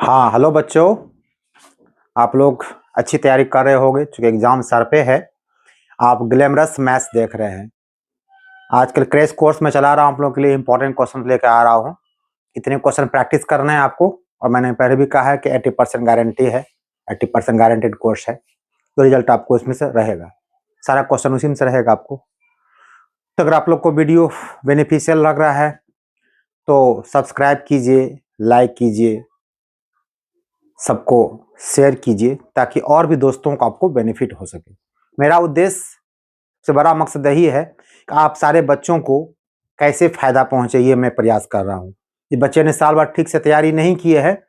हाँ हेलो बच्चों, आप लोग अच्छी तैयारी कर रहे होंगे क्योंकि एग्जाम सर पे है। आप ग्लैमरस मैथ्स देख रहे हैं। आजकल क्रैश कोर्स में चला रहा हूँ, आप लोगों के लिए इंपॉर्टेंट क्वेश्चन लेकर आ रहा हूँ। इतने क्वेश्चन प्रैक्टिस करना है आपको, और मैंने पहले भी कहा है कि 80% गारंटी है, 80% गारंटेड कोर्स है। तो रिजल्ट आपको इसमें से रहेगा, सारा क्वेश्चन उसी में से रहेगा आपको। तो अगर आप लोग को वीडियो बेनिफिशियल लग रहा है तो सब्सक्राइब कीजिए, लाइक कीजिए, सबको शेयर कीजिए ताकि और भी दोस्तों को आपको बेनिफिट हो सके। मेरा उद्देश्य से बड़ा मकसद यही है कि आप सारे बच्चों को कैसे फ़ायदा पहुंचे, ये मैं प्रयास कर रहा हूं। ये बच्चे ने साल भर ठीक से तैयारी नहीं की है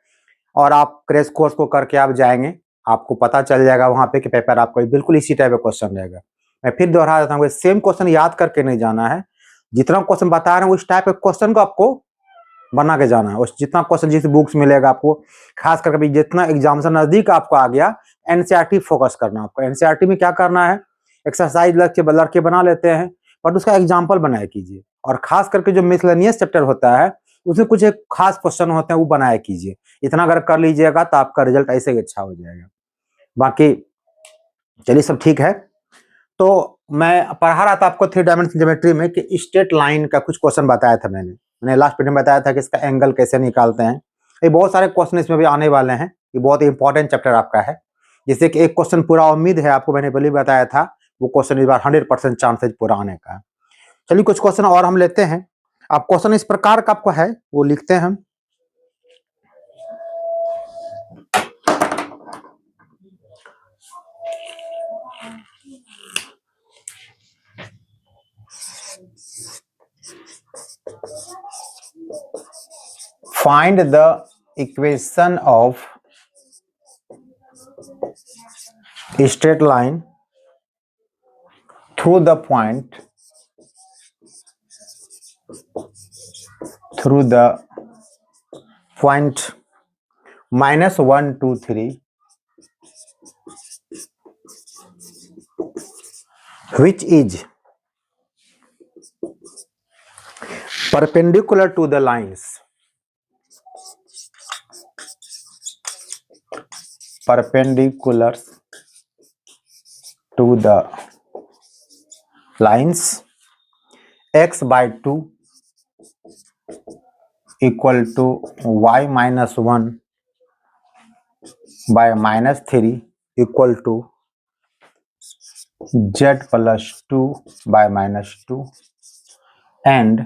और आप क्रैश कोर्स को करके आप जाएंगे, आपको पता चल जाएगा वहाँ पे कि पेपर आपको बिल्कुल इसी टाइप का क्वेश्चन रहेगा। मैं फिर दोहरा देता हूँ, सेम क्वेश्चन याद करके नहीं जाना है। जितना क्वेश्चन बता रहे हैं उस टाइप के क्वेश्चन को आपको बना के जाना है। उस जितना क्वेश्चन जिस बुक्स मिलेगा आपको, खास करके भी जितना एग्जाम से नजदीक आपको आ गया, एनसीईआरटी फोकस करना। आपको एनसीईआरटी में क्या करना है, एक्सरसाइज लड़के बना लेते हैं बट उसका एग्जाम्पल बनाया कीजिए। और खास करके जो मिसलेनियस चैप्टर होता है उसमें कुछ एक खास क्वेश्चन होते हैं वो बनाया कीजिए। इतना अगर कर लीजिएगा तो आपका रिजल्ट ऐसे ही अच्छा हो जाएगा। बाकी चलिए सब ठीक है। तो मैं पढ़ा रहा था आपको 3 डायमेंशन ज्योमेट्री में कि स्ट्रेट लाइन का कुछ क्वेश्चन बताया था। मैंने लास्ट वीडियो में बताया था कि इसका एंगल कैसे निकालते हैं। ये बहुत सारे क्वेश्चन इसमें भी आने वाले हैं। ये बहुत इंपॉर्टेंट चैप्टर आपका है। जैसे कि एक क्वेश्चन पूरा उम्मीद है आपको, मैंने पहले बताया था, वो क्वेश्चन इस बार 100% चांसेज पूरा आने का है। चलिए कुछ क्वेश्चन और हम लेते हैं। आप क्वेश्चन इस प्रकार का आपको है वो लिखते हैं हम। Find the equation of straight line through the point -1, 2, 3 which is perpendicular to the lines, perpendicular to the lines, x/2 equal to y-1 by -3 equal to z+2 by -2 and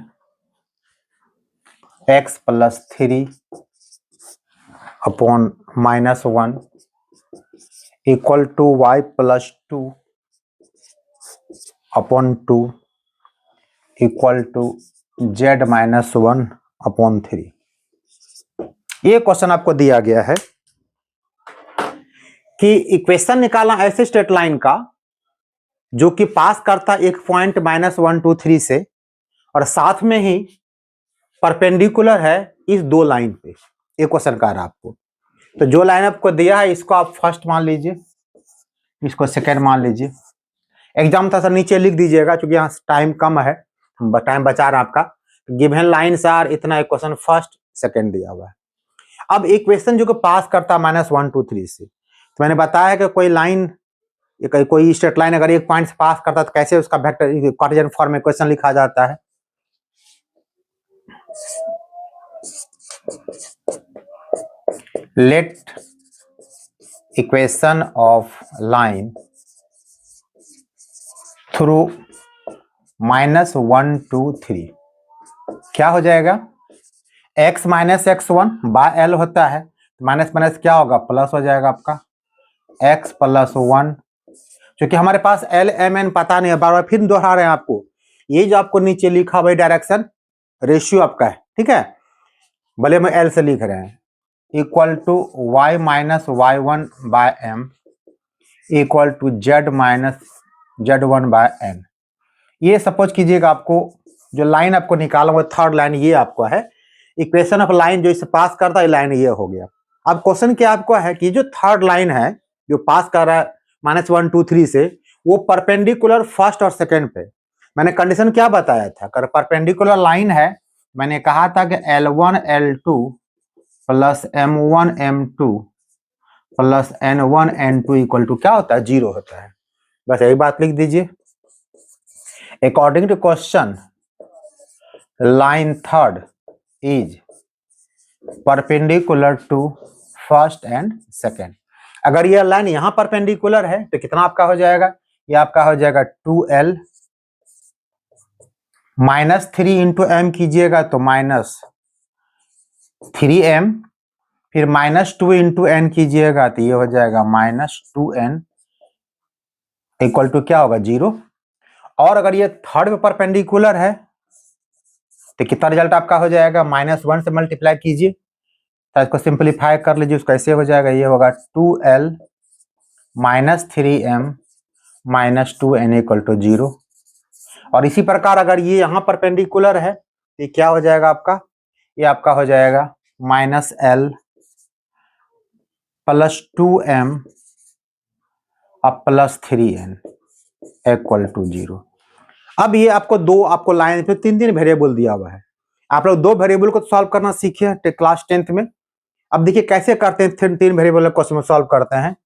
x+3 upon -1 equal to y+2 upon 2 equal to z-1 upon 3। ये question आपको दिया गया है कि equation निकालना ऐसे straight line का जो कि पास करता एक पॉइंट -1, 2, 3 से और साथ में ही परपेंडिकुलर है इस दो लाइन पे। एक क्वेश्चन कर रहा है आपको, तो जो लाइन आपको दिया है इसको आप फर्स्ट मान लीजिए, इसको सेकंड मान लीजिए। एग्जाम था सर नीचे लिख दीजिएगा क्योंकि यहाँ टाइम कम है, टाइम बचा रहा है आपका। गिवन लाइन्स आर इतना, एक क्वेश्चन फर्स्ट सेकंड दिया हुआ है। अब एक क्वेश्चन जो कि पास करता -1, 2, 3 से, तो मैंने बताया कि कोई लाइन, कोई स्ट्रेट लाइन अगर एक पॉइंट से पास करता है तो कैसे उसका वेक्टर कार्टेशियन फॉर्म में क्वेश्चन लिखा जाता है। Let equation of line through -1, 2, 3 क्या हो जाएगा, x - x1 बाय l होता है, माइनस माइनस क्या होगा, प्लस हो जाएगा आपका x+1। क्योंकि हमारे पास l m n पता नहीं है, बार बार फिर दोहरा रहे हैं आपको। ये जो आपको नीचे लिखा हुआ डायरेक्शन रेशियो आपका है, ठीक है, भले हम l से लिख रहे हैं, equal to y - y1 by m equal to z-z1 by n। ये सपोज कीजिएगा आपको जो लाइन आपको निकाला हुआ थर्ड लाइन ये आपको है इक्वेशन ऑफ लाइन, जो इसे पास करता है लाइन ये हो गया। अब क्वेश्चन क्या आपको है कि जो थर्ड लाइन है जो पास कर रहा है -1, 2, 3 से, वो परपेंडिकुलर फर्स्ट और सेकंड पे। मैंने कंडीशन क्या बताया था, अगर परपेंडिकुलर लाइन है, मैंने कहा था कि L1 L2 plus m1 m2 plus n1 n2 equal to क्या होता है, 0 होता है। बस यही बात लिख दीजिए। According to question line third is perpendicular to first and second। अगर यह लाइन यहां परपेंडिकुलर है तो कितना आपका हो जाएगा, ये आपका हो जाएगा 2l माइनस 3 इंटू एम कीजिएगा तो माइनस 3m, फिर माइनस 2 इंटू एन कीजिएगा तो ये हो जाएगा माइनस 2n इक्वल टू क्या होगा, 0। और अगर ये थर्ड में परपेंडिकुलर है तो कितना रिजल्ट आपका हो जाएगा, -1 से मल्टीप्लाई कीजिए तो इसको सिंपलीफाई कर लीजिए, उसको ऐसे हो जाएगा, ये होगा 2l minus 3m minus 2n equal to 0। और इसी प्रकार अगर ये यहाँ परपेंडिकुलर है तो क्या हो जाएगा आपका, ये आपका हो जाएगा -l प्लस 2m अब प्लस 3n इक्वल टू 0। अब ये आपको लाइन पे तीन वेरिएबल दिया हुआ है, आप लोग 2 वेरिएबल को सॉल्व करना सीखे क्लास 10th में। अब देखिए कैसे करते हैं, 3 वेरिएबल क्वेश्चन में सॉल्व करते हैं।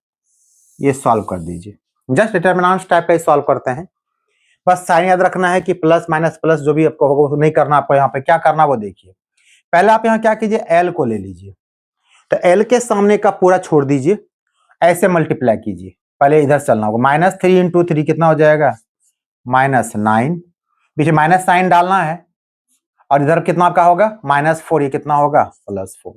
ये सॉल्व कर दीजिए, जस्ट डिटरमिनेंट टाइप का सॉल्व करते हैं। बस साइन याद रखना है कि प्लस माइनस प्लस जो भी आपको होगा वो नहीं करना, आपको यहाँ पे क्या करना वो देखिए। पहले आप यहाँ क्या कीजिए, एल को ले लीजिए, तो एल के सामने का पूरा छोड़ दीजिए, ऐसे मल्टीप्लाई कीजिए। पहले इधर चलना होगा, -3 इंटू 3 कितना हो जाएगा, -9, पीछे माइनस साइन डालना है, और इधर कितना आपका होगा -4, ये कितना होगा +4।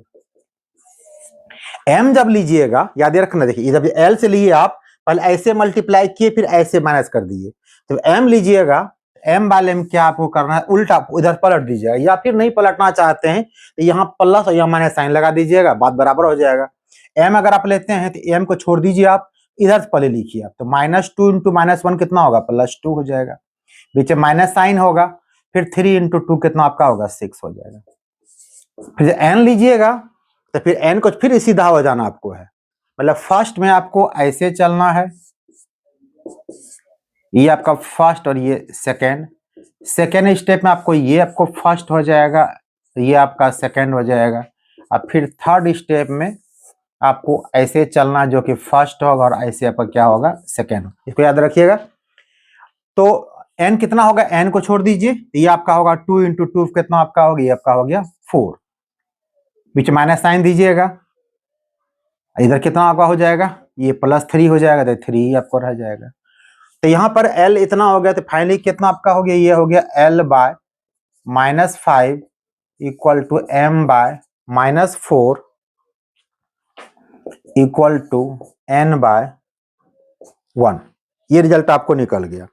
m जब लीजिएगा याद रखना, देखिए जब एल से लिए आप पहले ऐसे मल्टीप्लाई किए फिर ऐसे माइनस कर दिए, तो m लीजिएगा, m वाले में क्या आपको करना है, उल्टा इधर पलट दीजिएगा, या फिर नहीं पलटना चाहते हैं तो यहाँ प्लस और यहाँ माइनस साइन लगा दीजिएगा, बात बराबर हो जाएगा। m अगर आप लेते हैं तो m को छोड़ दीजिए, आप इधर पहले लिखिए आप, तो -2 इंटू -1 कितना होगा, +2 हो जाएगा, बीच में माइनस साइन होगा, फिर 3 इंटू 2 कितना आपका होगा, 6 हो जाएगा। फिर n लीजिएगा तो फिर n को फिर सीधा हो जाना आपको है, मतलब फर्स्ट में आपको ऐसे चलना है, ये आपका फर्स्ट और ये सेकेंड स्टेप में आपको ये आपको फर्स्ट हो जाएगा, ये आपका सेकेंड हो जाएगा, और फिर थर्ड स्टेप में आपको ऐसे चलना जो कि फर्स्ट होगा और ऐसे आपका क्या होगा, सेकेंड। इसको याद रखिएगा। तो n कितना होगा, n को छोड़ दीजिए, ये आपका होगा 2 इंटू 2 कितना आपका होगा, ये आपका हो गया 4, बीच माइनस साइन दीजिएगा, इधर कितना आपका हो जाएगा, ये +3 हो जाएगा, तो 3 आपको रह जाएगा। तो यहाँ पर L इतना हो गया, तो फाइनली कितना आपका हो गया, ये हो गया L by -5 equal to M by -4 equal to N by 1। ये रिजल्ट आपको निकल गया।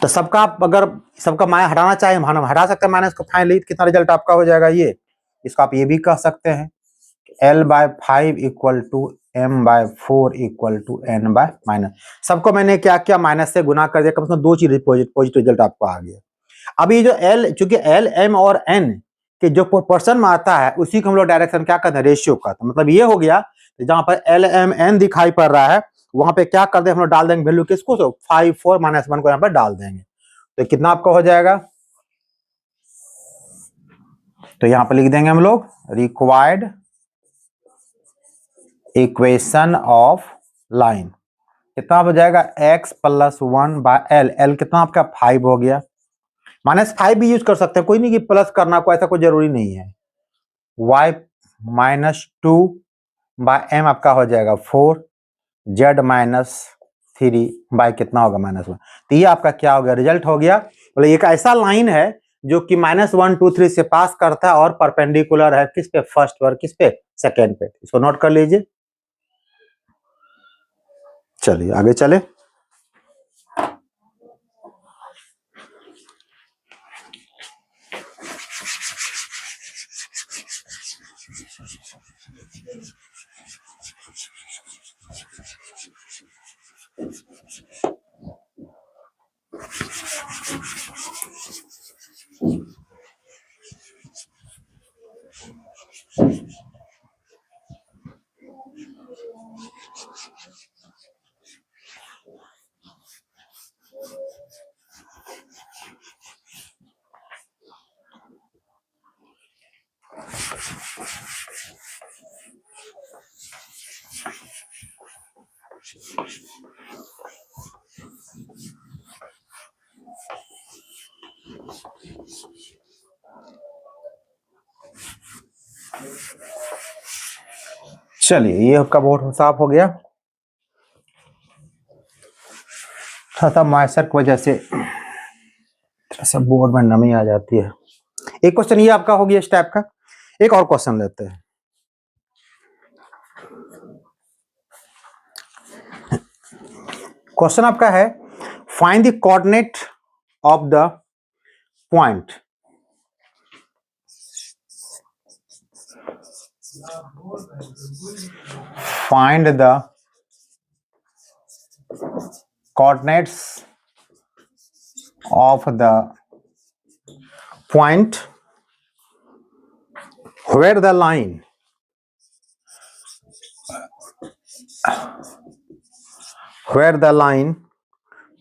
तो सबका आप अगर सबका माइनस हटाना चाहे हम हटा सकते हैं माइनस को, फाइनली कितना रिजल्ट आपका हो जाएगा, ये इसको आप ये भी कह सकते हैं L by 5 equal to M by 4 equal to N by minus. सबको मैंने क्या किया, माइनस से गुना कर दिया, कम से कम 2 चीज पॉजिटिव रिजल्ट आपको आ गया। अब ये जो L, चूंकि L, M और N के जो प्रोपोर्शन में आता है उसी को हम लोग डायरेक्शन क्या करते हैं, रेशियो करते हैं। मतलब ये हो गया जहां पर L, M, N दिखाई पड़ रहा है वहां पे क्या कर दें, हम लोग डाल देंगे वैल्यू किसको, 5, 4, -1 को यहाँ पर डाल देंगे, तो कितना आपका हो जाएगा, तो यहाँ पर लिख देंगे हम लोग रिक्वायर्ड इक्वेशन ऑफ लाइन, कितना हो जाएगा, x + 1 बाय L। L कितना आपका 5 हो गया, -5 भी यूज कर सकते हैं, कोई नहीं कि प्लस करना को, ऐसा कोई जरूरी नहीं है। y -2 बाय M आपका हो जाएगा 4, z -3 बाय कितना होगा, -1। तो ये आपका क्या हो गया, रिजल्ट हो गया। बोले एक ऐसा लाइन है जो कि -1, 2, 3 से पास करता है और परपेंडिकुलर है किस पे, फर्स्ट पर, किस पे, सेकेंड पे। इसको नोट कर लीजिए। चलिए आगे चले। चलिए, ये आपका बोर्ड साफ हो गया। थोड़ा सा मॉइस्चर की वजह से थोड़ा सा बोर्ड में नमी आ जाती है। एक क्वेश्चन ये आपका हो गया इस टाइप का। एक और क्वेश्चन लेते हैं। क्वेश्चन आपका है, find the coordinate of the point find the coordinates of the point where the line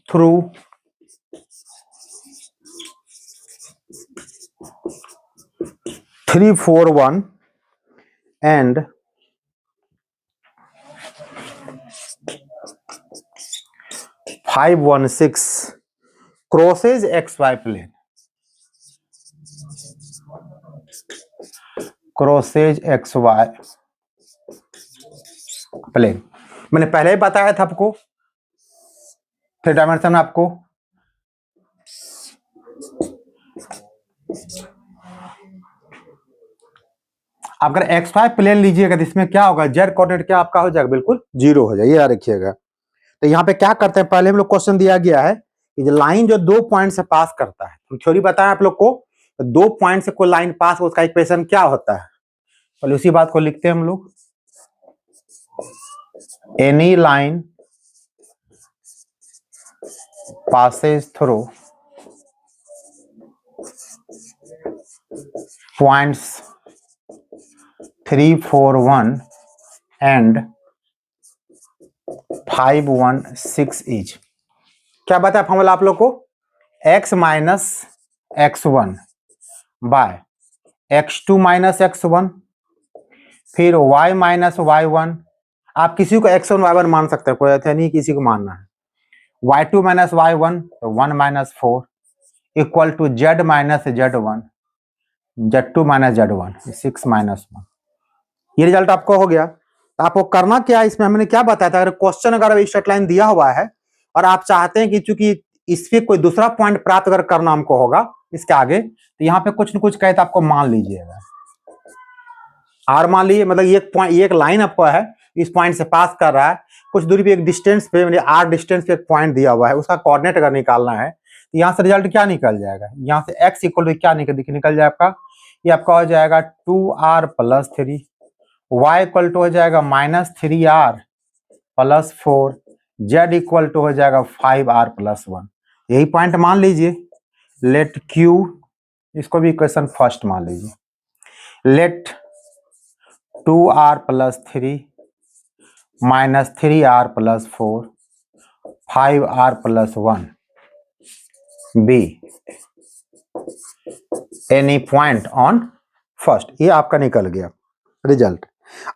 through 341 and 516 crosses XY plane. Crosses XY plane. मैंने पहले ही बताया था आपको, 3 डायमेंशन आपको अगर XY प्लेन लीजिएगा तो इसमें क्या होगा, जेड कोऑर्डिनेट क्या आपका हो जाएगा, बिल्कुल 0 हो जाएगा। ये याद रखिएगा। तो यहाँ पे क्या करते हैं, पहले हम लोग क्वेश्चन दिया गया है कि जो लाइन जो 2 पॉइंट से पास करता है, हम थ्योरी बताया आप लोग को, तो 2 पॉइंट से कोई लाइन पास हो उसका इक्वेशन क्या होता है। पहले उसी बात को लिखते हैं हम लोग। Any line passes through points 3, 4, 1 and 5, 1, 6 each। क्या बताया फॉर्मूला आप लोग को, x minus x1 bye x2 minus x1, फिर y माइनस y1। आप किसी को x1 y1 मान सकते हैं, कोई ऐसा नहीं किसी को मानना है। y2 माइनस y1 तो 1 minus 4 equal to z minus z1, z2 minus z1 6 minus 1। ये रिजल्ट आपको हो गया। तो आपको करना क्या है, इसमें हमने क्या बताया था, अगर क्वेश्चन अगर स्ट्रेट लाइन दिया हुआ है और आप चाहते हैं कि चूंकि इससे कोई दूसरा पॉइंट प्राप्त अगर करना हमको होगा इसके आगे, तो यहाँ पे कुछ न कुछ कहते आपको मान लीजिएगा आर मान लीजिए, मतलब ये पॉइंट, ये एक लाइन आपको है इस पॉइंट से पास कर रहा है, कुछ दूरी पे एक डिस्टेंस पे मतलब आर डिस्टेंस पे एक पॉइंट दिया हुआ है, उसका कोऑर्डिनेट अगर निकालना है तो यहाँ से रिजल्ट क्या निकल जाएगा, यहाँ से x इक्वल टू क्या निकल जाए आपका, ये आपका हो जाएगा 2r plus 3, y equal to हो जाएगा minus 3r plus 4, z equal to हो जाएगा 5r प्लस 1। यही पॉइंट मान लीजिए। लेट q, इसको भी इक्वेशन फर्स्ट मान लीजिए। Let 2r plus 3 minus 3r plus 4 5r plus 1 be any point on first. ये आपका निकल गया रिजल्ट।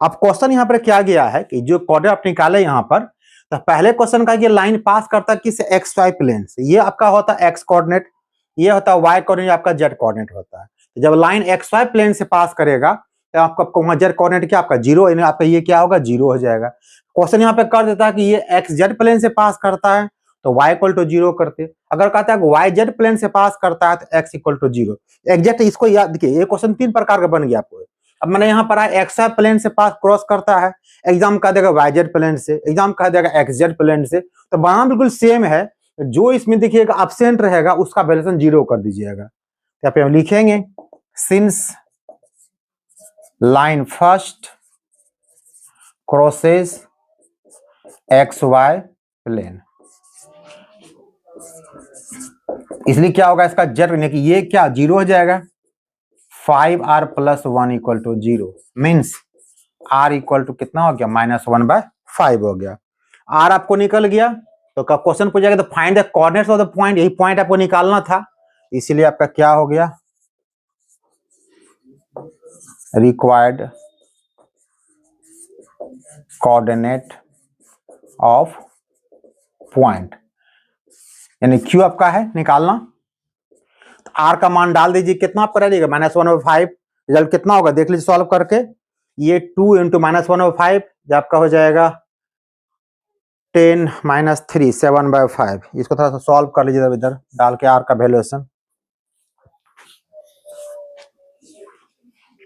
अब क्वेश्चन यहाँ पर क्या गया है कि जो कोऑर्डिनेट आप निकाले यहाँ पर, तो पहले क्वेश्चन का ये लाइन पास करता है किस XY प्लेन से, ये आपका होता है x कोऑर्डिनेट, ये होता है y कोऑर्डिनेट, आपका z कोऑर्डिनेट होता है। तो जब लाइन XY प्लेन से पास करेगा तो आपका वहां z कोऑर्डिनेट क्या आपका 0, यानी आपका ये क्या होगा 0 हो जाएगा। क्वेश्चन यहाँ पे कर देता है कि ये XZ प्लेन से पास करता है तो y इक्वल टू 0 करते, अगर कहता है YZ प्लेन से पास करता है तो x इक्वल टू 0। एग्जैक्ट इसको याद, देखिए ये क्वेश्चन 3 प्रकार का बन गया आपको। अब मैंने यहाँ पर आया XY प्लेन से पास क्रॉस करता है, एग्जाम कह देगा YZ प्लेन से, एग्जाम कह देगा XZ प्लेन से, तो बनाम बिल्कुल सेम है। जो इसमें देखिएगा एब्सेंट रहेगा उसका वैल्यूएशन 0 कर दीजिएगा। तो यहाँ पे हम लिखेंगे since line first crosses XY plane, इसलिए क्या होगा इसका जेड कि ये क्या 0 हो जाएगा। 5r plus 1 equal to 0 means r equal to कितना हो गया -1/5 हो गया। r आपको निकल गया तो क्वेश्चन पूछेगा तो find the coordinates of the point, यही पॉइंट आपको निकालना था, इसीलिए आपका क्या हो गया रिक्वायर्ड कोऑर्डिनेट ऑफ पॉइंट, यानी क्यू आपका है निकालना। तो आर का मान डाल दीजिए, कितना आपका रहेगा -1/5। रिजल्ट कितना होगा देख लीजिए सॉल्व करके, ये 2 इंटू -1/5 ये आपका हो जाएगा 10 - 3 7/5। इसको थोड़ा सा सॉल्व कर लीजिए इधर डाल के आर का वैल्यूएशन,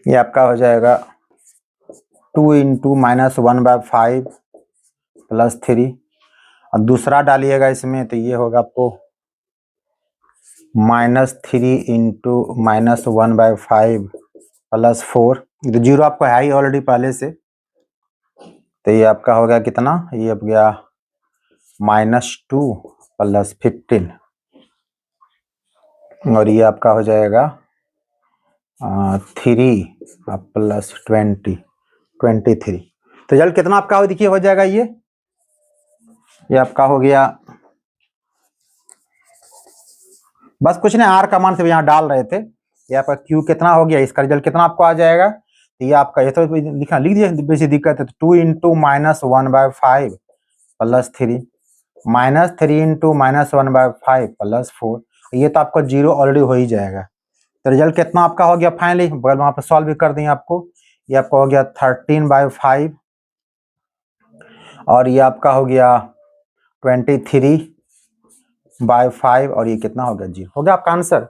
ये आपका हो जाएगा 2 इंटू -1/5 प्लस 3, और दूसरा डालिएगा इसमें तो ये होगा आपको -3 इंटू -1/5 प्लस 4। तो जीरो आपको है ही ऑलरेडी पहले से, तो ये आपका हो गया कितना, ये हो गया -2 प्लस 15, और ये आपका हो जाएगा 3 प्लस 20 23। तो रिजल्ट कितना आपका हो देखिए हो जाएगा, ये आपका हो गया, बस कुछ नहीं आर का मान से यहाँ डाल रहे थे, ये आपका क्यू कितना हो गया, इसका रिजल्ट कितना आपको आ जाएगा। तो ये आपका ये तो लिखना लिख दीजिए, बेसी दिक्कत है। तो 2 इंटू -1/5 प्लस 3 -3 इंटू -1/5 प्लस 4, ये तो आपका जीरो ऑलरेडी हो ही जाएगा। तो रिजल्ट कितना आपका हो गया फाइनली, बगल वहां पर सॉल्व भी कर देंगे आपको, ये आपका हो गया 13/5, और ये आपका हो गया 23/5, और ये कितना हो गया 0, हो गया आपका आंसर।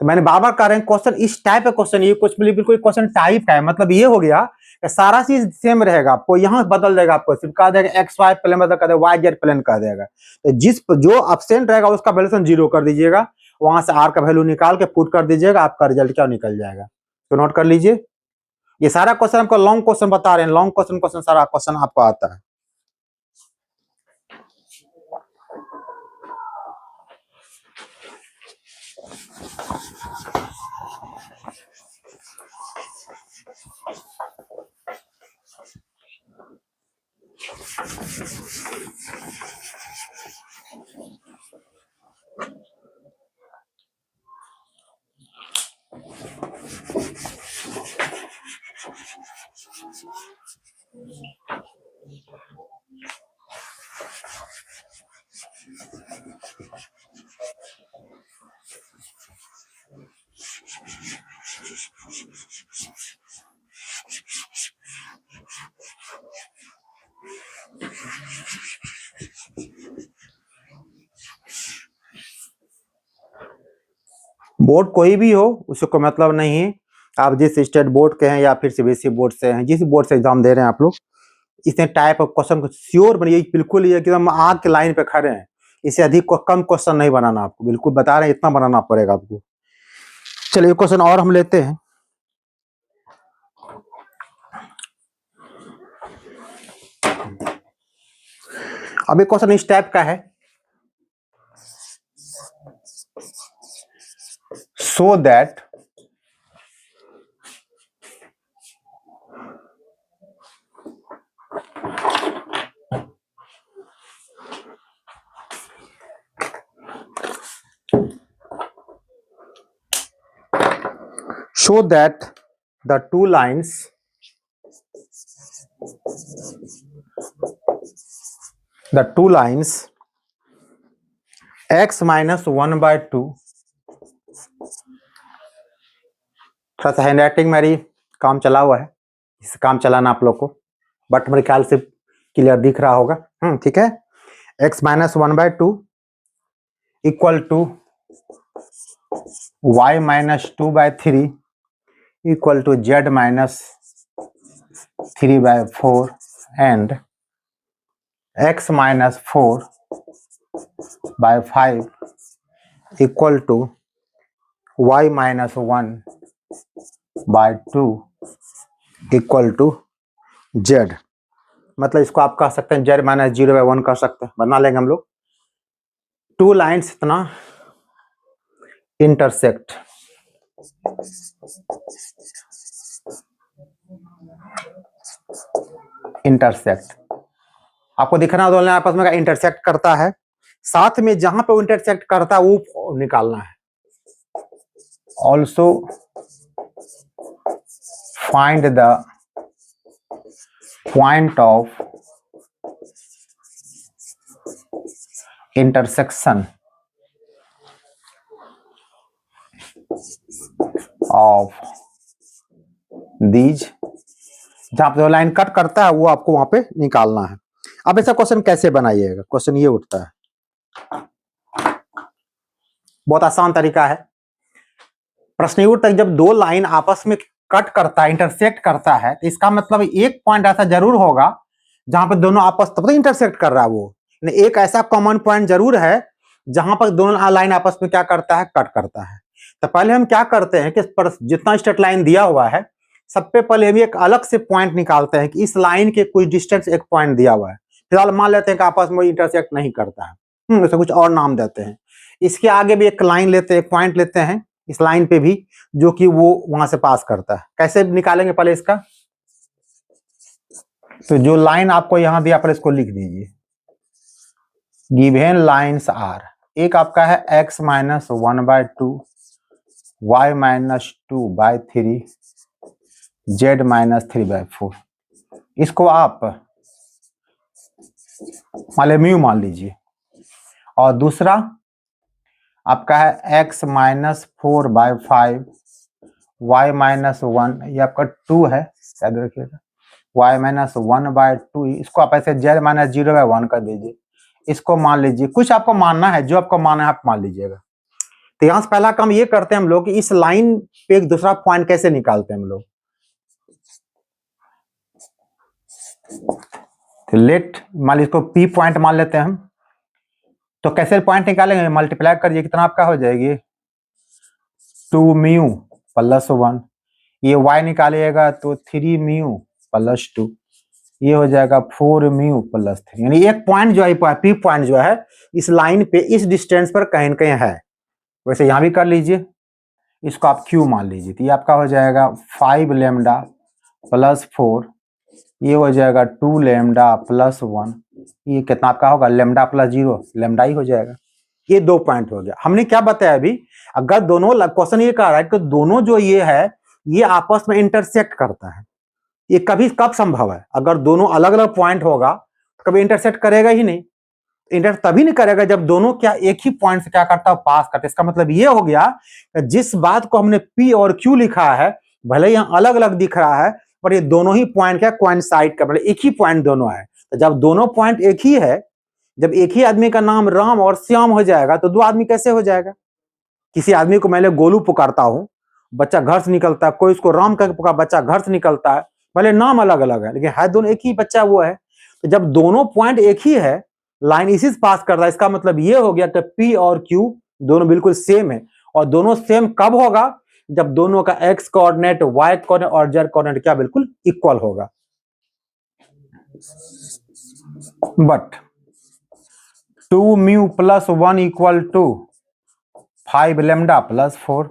तो मैंने बार बार कह रहे हैं क्वेश्चन इस टाइप का क्वेश्चन, ये कुछ बिल्कुल क्वेश्चन टाइप का है, मतलब ये हो गया कि सारा चीज सेम रहेगा, आपको यहाँ बदल देगा, आपको सिर्फ कह देगा XY प्लेन बदल कर देगा, YZ प्लेन कह देगा। तो जो अब्सेंट रहेगा उसका वैल्यूएशन 0 कर दीजिएगा, वहां से आर का वैल्यू निकाल के पुट कर दीजिएगा, आपका रिजल्ट क्या निकल जाएगा। तो नोट कर लीजिए, ये सारा क्वेश्चन आपको लॉन्ग क्वेश्चन बता रहे हैं, लॉन्ग क्वेश्चन सारा क्वेश्चन आपको आता है। बोर्ड कोई भी हो उससे कोई मतलब नहीं है, आप जिस स्टेट बोर्ड के हैं या फिर सीबीएसई बोर्ड से हैं, जिस बोर्ड से एग्जाम दे रहे हैं आप लोग, इसने टाइप ऑफ क्वेश्चन को श्योर बनिए, बिल्कुल ये एकदम आग के लाइन पे खड़े हैं, इससे अधिक को कम क्वेश्चन नहीं बनाना, आपको बिल्कुल बता रहे हैं इतना बनाना पड़ेगा आपको। चलिए क्वेश्चन और हम लेते हैं। अब एक क्वेश्चन इस टाइप का है, so that the two lines x - 1/2, थोड़ा सा हैंडराइटिंग मेरी काम चला हुआ है, इस काम चलाना आप लोग को, बट मेरे ख्याल से क्लियर दिख रहा होगा। ठीक है, x - 1/2 equal to y - 2/3 equal to z - 3/4 and x - 4/5 equal to y - 1/2 equal to z। मतलब इसको आप कह सकते हैं z - 0/1 कर सकते हैं, बना लेंगे हम लोग। टू लाइन्स इतना इंटरसेक्ट, आपको दिखना दोनों आपस में इंटरसेक्ट करता है, साथ में जहां पे वो इंटरसेक्ट करता है वो निकालना है। Also find the point of intersection of these, जहां पे लाइन कट करता है वो आपको वहां पे निकालना है। अब ऐसा क्वेश्चन कैसे बनाइएगा, क्वेश्चन ये उठता है, बहुत आसान तरीका है। प्रश्न ये उठता है जब दो लाइन आपस में कट करता है, इंटरसेक्ट करता है, तो इसका मतलब एक पॉइंट ऐसा जरूर होगा जहां पर दोनों आपस तब तो इंटरसेक्ट कर रहा है वो, एक ऐसा कॉमन पॉइंट जरूर है जहां पर दोनों लाइन आपस में क्या करता है, कट करता है। तो पहले हम क्या करते हैं कि जितना स्ट्रेट लाइन दिया हुआ है सब पे पहले हम एक अलग से पॉइंट निकालते हैं कि इस लाइन के कुछ डिस्टेंस एक पॉइंट दिया हुआ है, फिलहाल मान लेते हैं कि आपस में इंटरसेक्ट नहीं करता है, उसे कुछ और नाम देते हैं। इसके आगे भी एक लाइन लेते हैं, एक पॉइंट लेते हैं इस लाइन पे भी जो कि वो वहां से पास करता है। कैसे निकालेंगे पहले इसका, तो जो लाइन आपको यहां दिया पहले इसको लिख दीजिए। गिवन लाइन्स आर, एक आपका है x minus 1/2, y minus 2/3, z minus 3/4। इसको आप म्यू मान लीजिए। और दूसरा आपका है x माइनस 4/5, y माइनस 1, ये आपका 2 है, याद रखिएगा, y माइनस 1/2, इसको आप ऐसे z माइनस 0/1 कर दीजिए। इसको मान लीजिए, कुछ आपको मानना है, जो आपको मानना है आप मान लीजिएगा। तो यहां से पहला काम ये करते हैं हम लोग कि इस लाइन पे एक दूसरा पॉइंट कैसे निकालते हैं हम लोग। तो लेट मान लीजिए इसको P पॉइंट मान लेते हैं हम। तो कैसे पॉइंट निकालेंगे, मल्टीप्लाई करिए, कितना आपका हो जाएगी 2 म्यू प्लस 1, ये y निकालिएगा तो 3 म्यू प्लस 2, ये हो जाएगा 4 म्यू प्लस 3। यानी एक पॉइंट जो है P पॉइंट जो है इस लाइन पे इस डिस्टेंस पर कहीं न कहीं है। वैसे यहां भी कर लीजिए, इसको आप Q मान लीजिए, तो ये आपका हो जाएगा 5 लैम्डा प्लस 4, ये हो जाएगा 2 लैम्डा प्लस 1, ये कितना आपका होगा लैम्डा प्लस 0, लैम्डा ही हो जाएगा। ये 2 पॉइंट हो गया। हमने क्या बताया अभी, अगर दोनों क्वेश्चन ये कह रहा है कि दोनों जो ये है ये आपस में इंटरसेक्ट करता है, ये कभी कब संभव है, अगर दोनों अलग अलग पॉइंट होगा तो कभी इंटरसेक्ट करेगा ही नहीं। इंटर तभी नहीं करेगा जब दोनों क्या एक ही पॉइंट से क्या करता है, पास करता है। इसका मतलब ये हो गया जिस बात को हमने P और Q लिखा है, भले यहाँ अलग अलग दिख रहा है पर ये दोनों ही पॉइंट क्या कोइंसाइड कर, मतलब एक ही पॉइंट दोनों है। तो जब दोनों पॉइंट एक ही है, जब एक ही आदमी का नाम राम और श्याम हो जाएगा तो 2 आदमी कैसे हो जाएगा। किसी आदमी को मैं गोलू पुकारता हूँ, बच्चा घर से निकलता है, कोई उसको राम करके पुकार, बच्चा घर से निकलता है, भले नाम अलग अलग है लेकिन है दोनों एक ही बच्चा वो है। तो जब दोनों पॉइंट एक ही है, लाइन इसी से पास कर रहा है, इसका मतलब ये हो गया कि P और Q दोनों बिल्कुल सेम है। और दोनों सेम कब होगा, जब दोनों का x कोऑर्डिनेट, y कोऑर्डिनेट और z कोऑर्डिनेट क्या बिल्कुल इक्वल होगा। But 2 mu plus 1 equal to 5 lambda plus 4,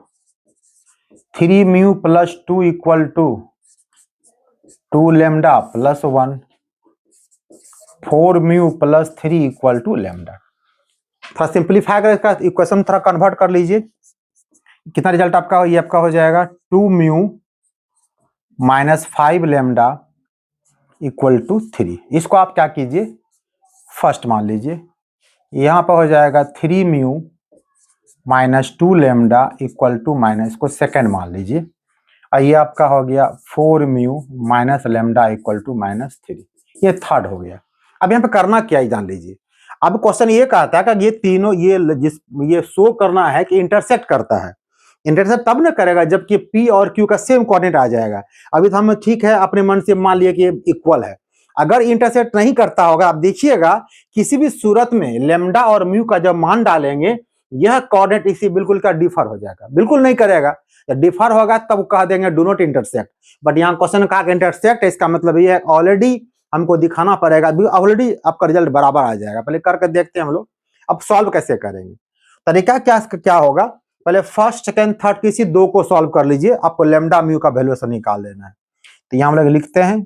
3 mu plus 2 equal to 2 lambda plus 1, 4 mu plus 3 equal to lambda. थोड़ा सिंप्लीफाई कर इसका इक्वेशन थोड़ा कन्वर्ट कर लीजिए, कितना रिजल्ट आपका हो, ये आपका हो जाएगा 2 mu minus 5 lambda equal to 3। इसको आप क्या कीजिए फर्स्ट मान लीजिए, यहाँ पर हो जाएगा 3 mu minus 2 lambda equal to minus, को सेकेंड मान लीजिए, और ये आपका हो गया 4 mu minus lambda equal to minus 3, ये थर्ड हो गया। अब यहाँ पे करना क्या है जान लीजिए। अब क्वेश्चन ये कहता है कि ये तीनों ये शो करना है कि इंटरसेक्ट करता है। इंटरसेक्ट तब न करेगा जबकि P और Q का सेम कोऑर्डिनेट आ जाएगा। अभी तो हम ठीक है अपने मन से मान लिया कि ये इक्वल है। अगर इंटरसेक्ट नहीं करता होगा, आप देखिएगा किसी भी सूरत में लैम्डा और म्यू का जब मान डालेंगे यह कोऑर्डिनेट इसी बिल्कुल का डिफर हो जाएगा, बिल्कुल नहीं करेगा। जब डिफर होगा तब कह देंगे डू नॉट इंटरसेक्ट। बट यहाँ क्वेश्चन कहा कि इंटरसेक्ट है, इसका मतलब ये है ऑलरेडी हमको दिखाना पड़ेगा, ऑलरेडी आपका रिजल्ट बराबर आ जाएगा। पहले करके देखते हैं हम लोग। अब सॉल्व कैसे करेंगे, तरीका क्या होगा, पहले फर्स्ट सेकेंड थर्ड किसी 2 को सॉल्व कर लीजिए, आपको लैम्डा म्यू का वैल्यूएशन निकाल लेना है। तो यहाँ हम लोग लिखते हैं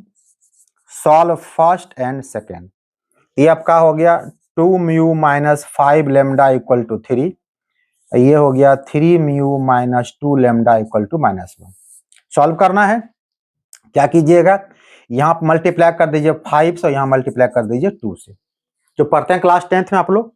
सॉल्व फर्स्ट एंड सेकेंड। ये आपका हो गया 2 mu minus 5 lambda equal to 3, ये हो गया 3 mu minus 2 lambda equal to minus 1। Solve करना है, क्या कीजिएगा, यहाँ मल्टीप्लाई कर दीजिए 5 से, यहाँ मल्टीप्लाई कर दीजिए 2 से। जो पढ़ते हैं क्लास 10th में आप लोग,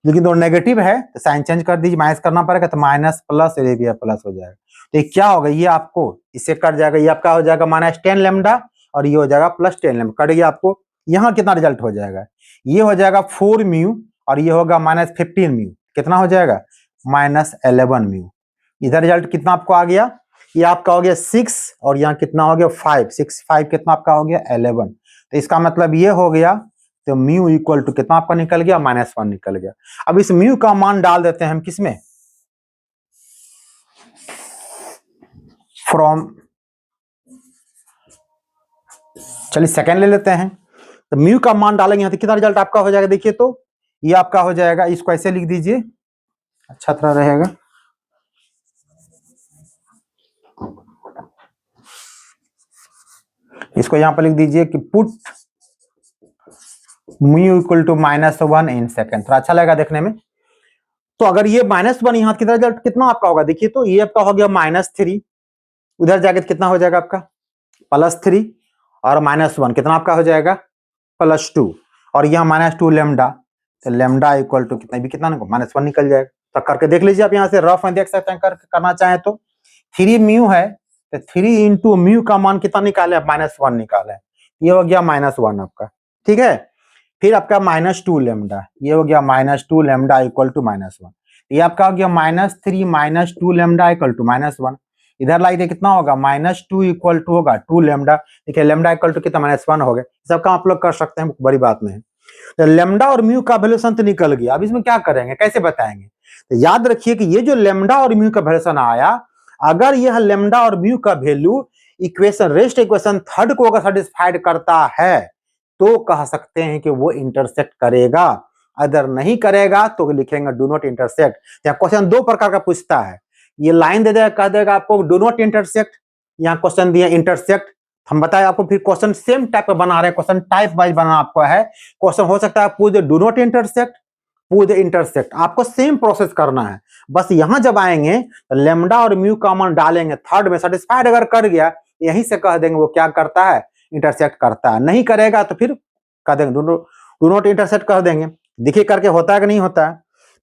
लेकिन दो नेगेटिव है तो साइन चेंज कर दीजिए, माइनस करना पड़ेगा, तो माइनस प्लस ये भी प्लस हो जाएगा। तो ये क्या होगा, ये आपको इससे कट जाएगा, ये आपका हो जाएगा -10 लैम्डा और ये हो जाएगा +10 लैम्डा, कट गया आपको। यहाँ कितना रिजल्ट हो जाएगा, ये हो जाएगा 4 म्यू और ये होगा -15 म्यू, कितना हो जाएगा -11 म्यू। इधर रिजल्ट कितना आपको आ गया, ये आपका हो गया 6 और यहाँ कितना हो गया 5, 6 5 कितना आपका हो गया 11। तो इसका मतलब ये हो गया, तो म्यू इक्वल टू कितना आपका निकल गया -1 निकल गया। अब इस म्यू का मान डाल देते हैं हम किसमें, फ्रॉम, चलिए सेकेंड ले लेते हैं। तो म्यू का मान डालेंगे यहाँ तो कितना रिजल्ट आपका हो जाएगा, देखिए तो ये आपका हो जाएगा, इसको ऐसे लिख दीजिए, अच्छा तरह रहेगा। इसको यहां पर लिख दीजिए कि put mu equal to -1 in second, थोड़ा अच्छा लगेगा देखने में। तो अगर ये -1 यहाँ कितना रिजल्ट कितना आपका होगा, देखिए तो ये आपका हो गया -3, उधर जाके कितना हो जाएगा आपका +3 और -1 कितना आपका हो जाएगा +2 और यहाँ -2 लैम्डा, तो लैम्डा इक्वल टू कितना भी कितना -1 निकल जाएगा। तो करके देख लीजिए आप, यहाँ से रफ में देख सकते हैं, करना चाहे तो 3 म्यू है तो 3 इंटू म्यू का मान कितना निकाले, -1 निकाले, ये हो गया -1 आपका, ठीक है। फिर आपका -2 लैम्डा, ये हो गया -2 लैम्डा इक्वल टू -1, ये आपका हो गया -3 -2 लैम्डा इक्वल टू -1। इधर लाइए कितना होगा -2 इक्वल टू होगा 2 लैम्डा, देखिए लैम्डा इक्वल टू कितना -1 हो गया। सबका आप लोग कर सकते हैं, बड़ी बात नहीं है। तो लैम्डा और म्यू का वैल्यूएशन तो निकल गया, अब इसमें क्या करेंगे, कैसे बताएंगे। तो याद रखिए कि ये जो लैम्डा और म्यू का वैल्यूएशन आया, अगर यह लैम्डा और म्यू का value equation rest equation third को अगर सेटिस्फाइड करता है तो कह सकते हैं कि वो इंटरसेक्ट करेगा, अगर नहीं करेगा तो लिखेंगे डू नॉट इंटरसेक्ट। या क्वेश्चन 2 प्रकार का पूछता है, ये लाइन दे देगा, कह देगा आपको डू नॉट इंटरसेक्ट, यहाँ क्वेश्चन दिया इंटरसेक्ट। हम बताए आपको, फिर क्वेश्चन सेम टाइप का बना रहे हैं, क्वेश्चन टाइप वाइज बना आपको है। क्वेश्चन हो सकता है पूछ दे डू नॉट इंटरसेक्ट, पूछ दे इंटरसेक्ट, आपको सेम प्रोसेस करना है। बस यहां जब आएंगे तो लैम्डा और म्यू का मान डालेंगे, थर्ड में सेटिस्फाइड अगर कर गया यहीं से कह देंगे वो क्या करता है, इंटरसेक्ट करता है। नहीं करेगा तो फिर कह देंगे डू नॉट इंटरसेक्ट कह देंगे। देखिए करके होता है कि नहीं होता है।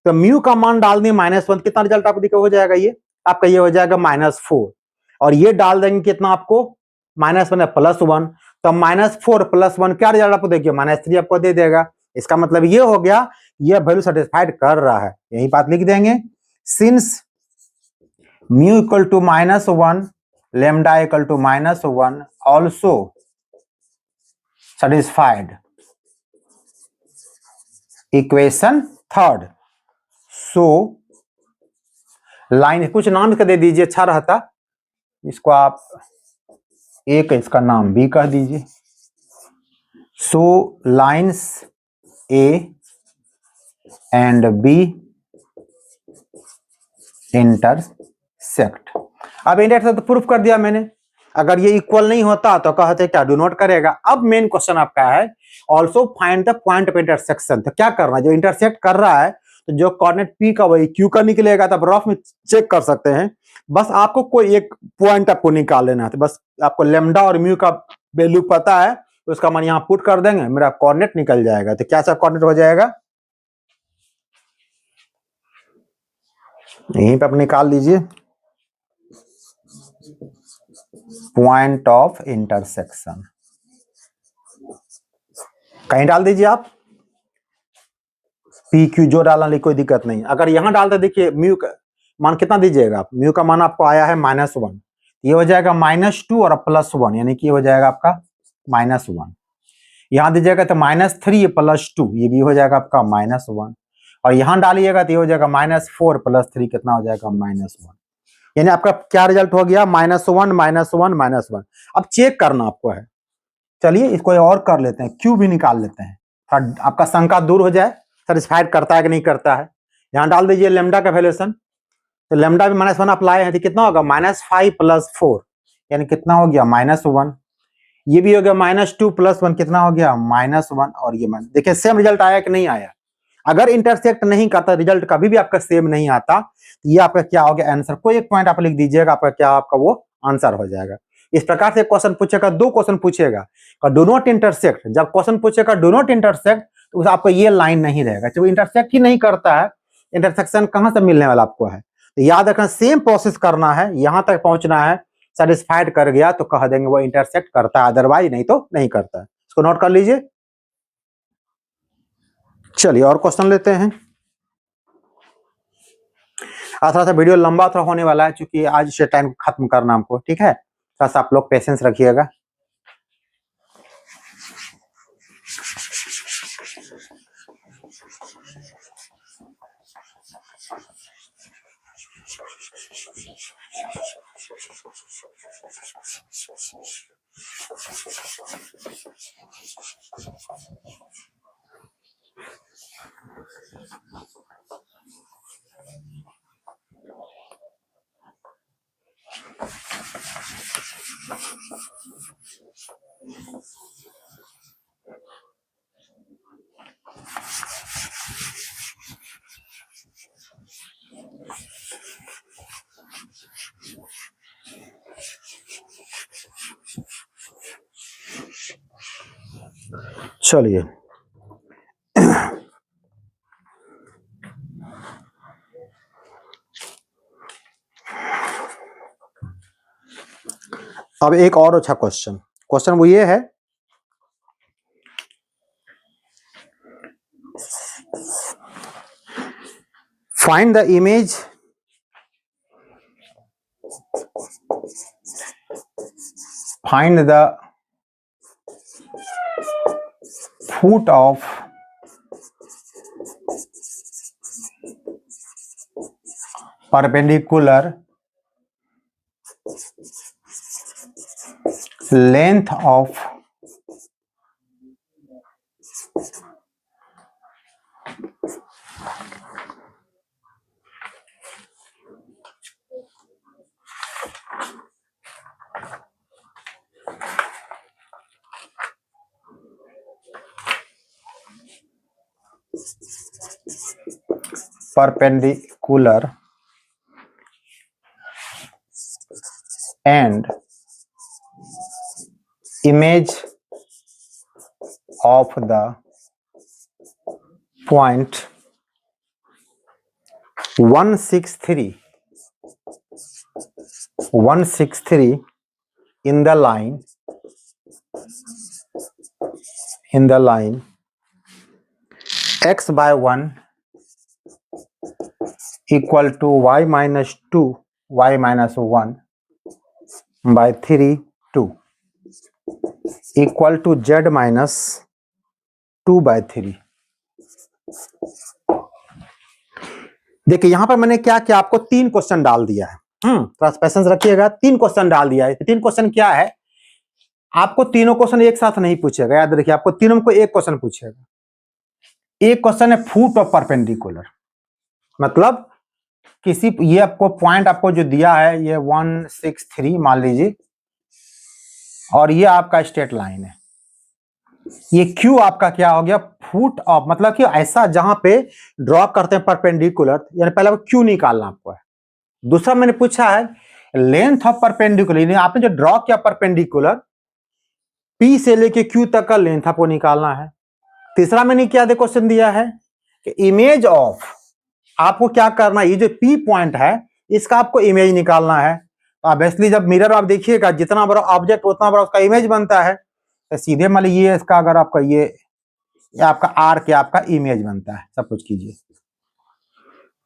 तो म्यू का मान डाल दिए -1, कितना रिजल्ट आपको देखिए हो जाएगा, ये आपका ये हो जाएगा -4 और ये डाल देंगे कितना आपको -1 है +1, तो -4 +1 क्या रिजल्ट आपको देखिए -3 आपको दे देगा। इसका मतलब ये हो गया ये वैल्यू सेटिस्फाइड कर रहा है, यही बात लिख देंगे। Since mu equal to -1 lambda equal to -1 also satisfied equation third, so line कुछ नाम का दे दीजिए, अच्छा रहता, इसको आप एक इसका नाम बी कह दीजिए। So lines A and B intersect. अब इंटरसेक्ट प्रूफ कर दिया मैंने, अगर ये इक्वल नहीं होता तो कहते क्या डू नॉट करेगा। अब मेन क्वेश्चन आपका है also find the point of intersection. तो क्या करना है, जो इंटरसेक्ट कर रहा है तो जो कोऑर्डिनेट पी का वही क्यू का निकलेगा, तब रफ में चेक कर सकते हैं। बस आपको कोई एक पॉइंट आपको निकाल लेना है, तो बस आपको लैम्डा और म्यू का वैल्यू पता है तो उसका मान यहाँ पुट कर देंगे, मेरा कोऑर्डिनेट निकल जाएगा। तो क्या सा कोऑर्डिनेट हो जाएगा, यहीं पे आप निकाल लीजिए पॉइंट ऑफ इंटरसेक्शन, कहीं डाल दीजिए आप, पी क्यू जो डालना कोई दिक्कत नहीं। अगर यहां डालते देखिए म्यू का मान कितना दीजिएगा आप, म्यू का मान आपको आया है -1, ये हो जाएगा -2 और +1, यानी कि हो जाएगा आपका -1। यहां दीजिएगा तो -3 +2, ये भी हो जाएगा आपका -1 और यहां डालिएगा तो ये हो जाएगा -4 +3 कितना हो जाएगा -1, यानी आपका क्या रिजल्ट हो गया -1 -1 -1। अब चेक करना आपको है, चलिए इसको और कर लेते हैं, क्यू भी निकाल लेते हैं, आपका शंका दूर हो जाए, सेटिस्फाइड करता है कि नहीं करता है। यहाँ डाल दीजिए लैम्डा का वैल्यूएशन, तो लैम्डा भी -1 आप लाए हैं तो कितना होगा -5 + 4, यानी कितना हो गया -1। ये भी हो गया -2 + 1 कितना हो गया -1 और ये देखिए सेम रिजल्ट आया कि नहीं आया। अगर इंटरसेक्ट नहीं करता रिजल्ट कभी भी आपका सेम नहीं आता, तो ये आपका क्या हो गया आंसर। कोई एक पॉइंट आप लिख दीजिएगा, आपका क्या आपका वो आंसर हो जाएगा। इस प्रकार से क्वेश्चन पूछेगा, दो क्वेश्चन पूछेगा और डू नॉट इंटरसेक्ट। जब क्वेश्चन पूछेगा डू नॉट इंटरसेक्ट तो आपको ये लाइन नहीं रहेगा, जब इंटरसेक्ट ही नहीं करता है, इंटरसेक्शन कहां से मिलने वाला आपको है। तो याद रखना सेम प्रोसेस करना है, यहां तक पहुंचना है, सेटिस्फाइड कर गया तो कह देंगे वो इंटरसेक्ट करता है, अदरवाइज नहीं तो नहीं करता है। इसको नोट कर लीजिए। चलिए और क्वेश्चन लेते हैं। थोड़ा सा वीडियो लंबा थोड़ा होने वाला है क्योंकि आज से टाइम खत्म करना हमको, ठीक है। थोड़ा सा आप लोग पेशेंस रखिएगा। चलिए अब एक और अच्छा क्वेश्चन वो ये है, find the image foot of perpendicular length of perpendicular and image of the point 163 in the line x by 1 equal to y minus 2 y minus 1 by 3 2 equal to z minus 2 by 3। देखिए यहां पर मैंने क्या किया, आपको 3 question डाल दिया है। थोड़ा पेशेंस रखिएगा। 3 क्वेश्चन डाल दिया है। 3 क्वेश्चन क्या है, आपको तीनों क्वेश्चन एक साथ नहीं पूछेगा, याद रखिए आपको तीनों को एक क्वेश्चन पूछेगा। एक क्वेश्चन है फुट ऑफ परपेंडिकुलर, मतलब किसी ये आपको पॉइंट आपको जो दिया है ये 163 मान लीजिए, और ये आपका स्ट्रेट लाइन है। ये क्यू आपका क्या हो गया, फुट ऑफ, मतलब कि ऐसा जहां पे ड्रॉ करते हैं परपेंडिकुलर, यानी पहले क्यू निकालना आपको है। दूसरा मैंने पूछा है लेंथ ऑफ परपेंडिकुलर, यानी आपने जो ड्रॉ किया परपेंडिकुलर पी से लेके क्यू तक का लेंथ आपको निकालना है। तीसरा मैंने क्या क्वेश्चन दिया है कि इमेज ऑफ, आपको क्या करना है, ये जो पी पॉइंट है इसका आपको इमेज निकालना है। ऑब्वियसली जब मिरर आप देखिएगा जितना बड़ा ऑब्जेक्ट उतना बड़ा उसका इमेज बनता है, तो सीधे मान लीजिए इसका अगर आपका ये आपका आर के आपका इमेज बनता है, सब कुछ कीजिए।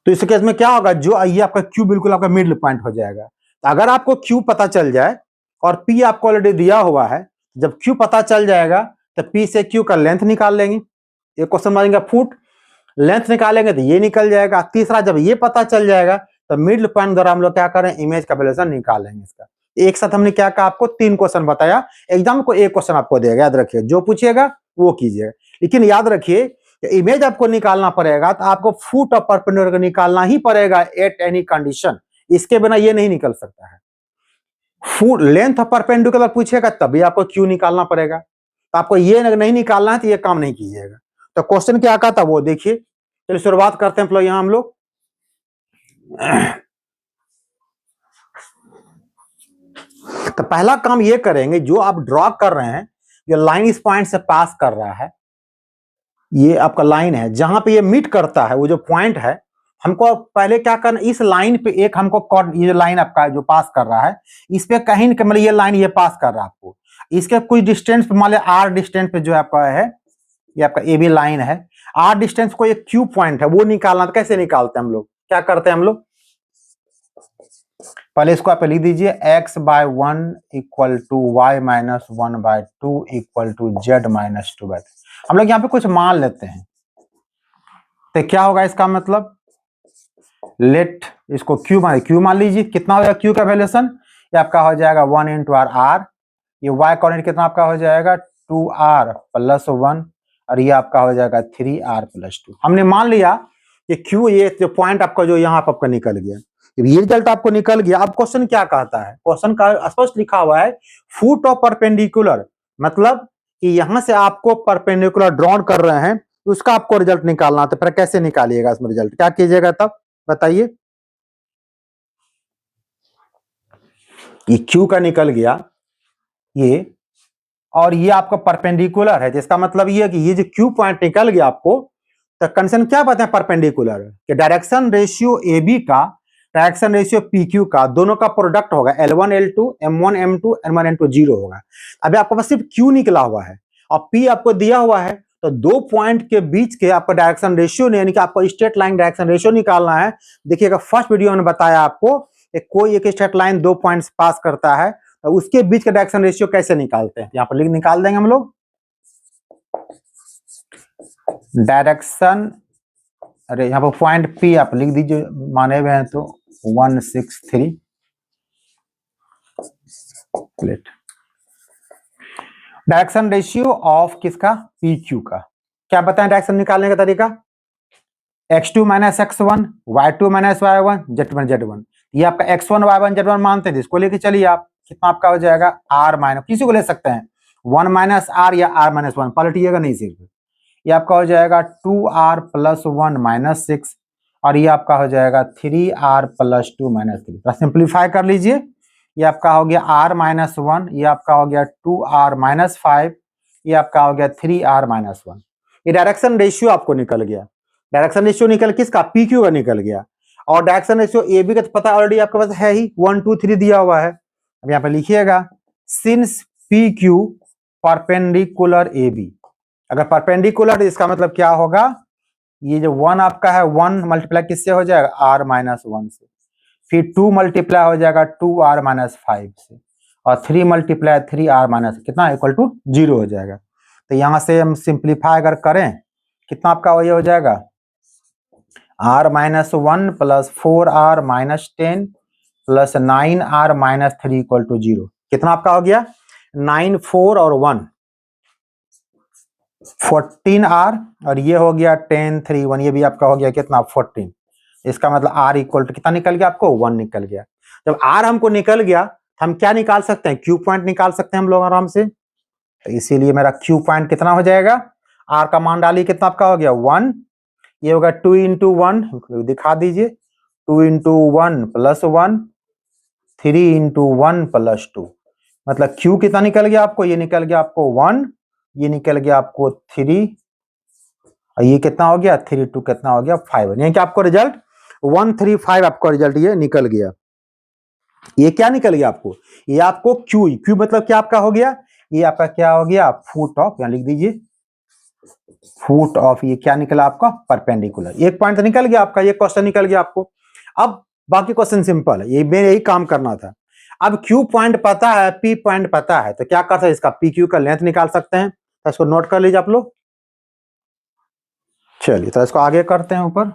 तो इस केस में क्या होगा, जो ये आपका क्यू बिल्कुल आपका मिडिल पॉइंट हो जाएगा। तो अगर आपको क्यू पता चल जाए और पी आपको ऑलरेडी दिया हुआ है, जब क्यू पता चल जाएगा तो पी से क्यू का लेंथ निकाल लेंगे। एक क्वेश्चन मारेंगे फुट, लेंथ निकालेंगे तो ये निकल जाएगा। तीसरा जब ये पता चल जाएगा तो मिडिल पॉइंट द्वारा हम लोग क्या करें, इमेज का वैल्यूएशन निकाल लेंगे इसका। एक साथ हमने क्या कहा, आपको 3 क्वेश्चन बताया, एग्जाम को एक क्वेश्चन आपको देगा, याद रखिए जो पूछेगा वो कीजिएगा। लेकिन याद रखिए इमेज आपको निकालना पड़ेगा तो आपको फुट ऑफ परपेंडिकुलर निकालना ही पड़ेगा एट एनी कंडीशन, इसके बिना ये नहीं निकल सकता है। फुट लेंथ ऑफ परपेंडिकुलर पूछेगा तभी आपको क्यू निकालना पड़ेगा, तो आपको ये नहीं निकालना है तो ये काम नहीं कीजिएगा। तो क्वेश्चन क्या कहा था वो देखिए। चलिए शुरुआत करते हैं यहां हम लोग। तो पहला काम ये करेंगे, जो आप ड्रॉ कर रहे हैं, जो लाइन इस पॉइंट से पास कर रहा है, ये आपका लाइन है, जहां पे ये मीट करता है वो जो पॉइंट है, हमको पहले क्या करना, इस लाइन पे एक हमको ये जो लाइन आपका जो पास कर रहा है, इस पे कहीं मतलब ये लाइन ये पास कर रहा है आपको, इसके कुछ डिस्टेंस पे मान लिया आर डिस्टेंस पे जो आपका है, ये आपका ए बी लाइन है, आर डिस्टेंस को एक क्यू पॉइंट है वो निकालना। तो कैसे निकालते हैं हम लोग, क्या करते हैं हम लोग, पहले इसको आप लिख दीजिए, x by 1 equal to y minus 1 by 2 equal to z minus 2 by 3। हम लोग यहाँ पे कुछ मान लेते हैं, तो क्या होगा इसका मतलब, लेट इसको क्यू मान लीजिए, कितना हो जाएगा क्यू का वैल्यूएशन, ये आपका हो जाएगा 1 इंटू आर आर, ये वाई कोऑर्डिनेट कितना आपका हो जाएगा 2r प्लस 1, और ये आपका हो जाएगा 3r प्लस 2। हमने मान लिया कि क्यू, ये जो पॉइंट आपका जो यहाँ पर आपका निकल गया, ये रिजल्ट आपको निकल गया। अब क्वेश्चन क्या कहता है, क्वेश्चन का स्पष्ट लिखा हुआ है फुट ऑफ परपेंडिकुलर, मतलब कि यहां से आपको परपेंडिकुलर ड्रॉन कर रहे हैं, उसका आपको रिजल्ट निकालना। तो फिर कैसे निकालिएगा इसमें रिजल्ट, क्या कीजिएगा तब बताइए। ये क्यू का निकल गया ये, और ये आपका परपेंडिकुलर है, जिसका मतलब ये है कि ये जो क्यू पॉइंट निकल गया आपको, तो कंडीशन क्या बताएं परपेंडिकुलर कि डायरेक्शन रेशियो ए बी का डायरेक्शन रेशियो पी क्यू का दोनों का प्रोडक्ट होगा L1 L2 M1 M2 N1 N2 0 होगा। अभी आपके पास सिर्फ क्यू निकला हुआ है और पी आपको दिया हुआ है, तो दो पॉइंट के बीच के आपका डायरेक्शन रेशियो ने, यानी कि आपको स्ट्रेट लाइन डायरेक्शन रेशियो निकालना है। देखिएगा फर्स्ट वीडियो में बताया आपको कोई एक स्ट्रेट लाइन दो पॉइंट्स पास करता है, तो उसके बीच का डायरेक्शन रेशियो कैसे निकालते हैं, यहाँ पर निकाल देंगे हम लोग। डायरेक्शन, अरे यहाँ पर पॉइंट पी आप लिख दीजिए, माने हुए हैं तो 163 प्लेट। डायरेक्शन रेशियो ऑफ किसका, पी क्यू का। क्या बताएं डायरेक्शन निकालने का तरीका, x2 minus x1 y2 minus y1 z1 z1। ये आपका x1 y1 z1 मानते हैं, इसको लेके चलिए आप, कितना आपका हो जाएगा r माइनस, किसी को ले सकते हैं 1 माइनस r या r माइनस 1, पलटिएगा नहीं सिर्फ। ये आपका हो जाएगा 2r प्लस 1 माइनस 6, और ये आपका हो जाएगा 3r प्लस 2 माइनस 3। सिंप्लीफाई कर लीजिए, ये आपका हो गया r माइनस 1, ये आपका हो गया 2r माइनस 5, ये आपका हो गया 3r माइनस 1। ये डायरेक्शन रेशियो आपको निकल गया। डायरेक्शन रेशियो निकल किसका, पी क्यू का निकल गया। और डायरेक्शन रेशियो ए बी का तो पता ऑलरेडी आपके पास है ही, 1 2 3 दिया हुआ है। अब यहाँ पे लिखिएगा since P Q perpendicular A B. अगर परपेंडिकुलर इसका मतलब क्या होगा, ये जो 1 आपका है 1 मल्टीप्लाई किससे हो जाएगा r माइनस 1 से, फिर 2 मल्टीप्लाई हो जाएगा 2r माइनस 5 से, और 3 मल्टीप्लाई 3r माइनस कितना इक्वल टू 0 हो जाएगा। तो यहां से हम सिंप्लीफाई अगर करें, कितना आपका ये हो जाएगा r minus 1 plus 4r minus 10 plus 9r minus 3 equal to 0। कितना आपका हो गया 9 4 और 1 14r, और ये हो गया 10 3 1, ये भी आपका हो गया कितना 14। इसका मतलब r इक्वल टू कितना निकल गया आपको 1 निकल गया। जब r हमको निकल गया, हम क्या निकाल सकते हैं, क्यू पॉइंट निकाल सकते हैं हम लोग आराम से। तो इसीलिए मेरा क्यू पॉइंट कितना हो जाएगा, r का मान डालिए, कितना आपका हो गया 1, ये होगा 2 इंटू 1, दिखा दीजिए 2 इंटू 1 प्लस 1, 3 इंटू 1 प्लस 2, मतलब क्यू कितना निकल गया आपको, ये निकल गया आपको 1, ये निकल गया आपको 3, और ये कितना हो गया 3 2 कितना हो गया 5, यानी कि आपको रिजल्ट 135 आपका रिजल्ट ये निकल गया। ये क्या निकल गया आपको, ये आपको क्यू मतलब क्या आपका हो गया, ये आपका क्या हो गया फुट ऑफ, यहां लिख दीजिए फुट ऑफ, ये क्या निकला आपका परपेंडिकुलर। एक पॉइंट तो निकल गया आपका, ये क्वेश्चन निकल गया आपको। अब बाकी क्वेश्चन सिंपल है, ये मेरे यही काम करना था। अब क्यू पॉइंट पता है, पी पॉइंट पता है, तो क्या कर सकते हैं, इसका पी क्यू का लेंथ निकाल सकते हैं। तो इसको नोट कर लीजिए आप लोग। चलिए तो इसको आगे करते हैं ऊपर।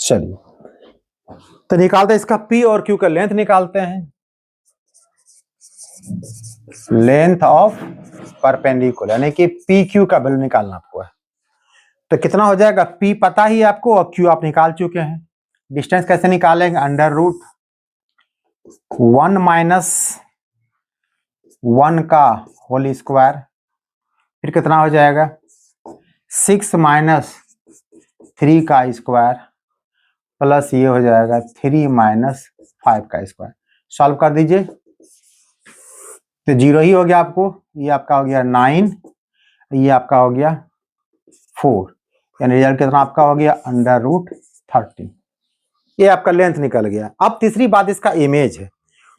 चलिए तो निकालते हैं इसका पी और क्यू का लेंथ निकालते हैं। लेंथ ऑफ परपेंडिकुलर यानी कि पी क्यू का वैल्यू निकालना आपको है। तो कितना हो जाएगा, पी पता ही है आपको और क्यू आप निकाल चुके हैं। डिस्टेंस कैसे निकालेंगे, अंडर रूट 1 माइनस 1 का होल स्क्वायर, फिर कितना हो जाएगा 6 माइनस 3 का स्क्वायर प्लस ये हो जाएगा 3 माइनस 5 का स्क्वायर। सॉल्व कर दीजिए तो 0 ही हो गया आपको, ये आपका हो गया 9, ये आपका हो गया 4, यानी रिजल्ट कितना आपका हो गया √30। ये आपका लेंथ निकल गया। अब तीसरी बात इसका इमेज है,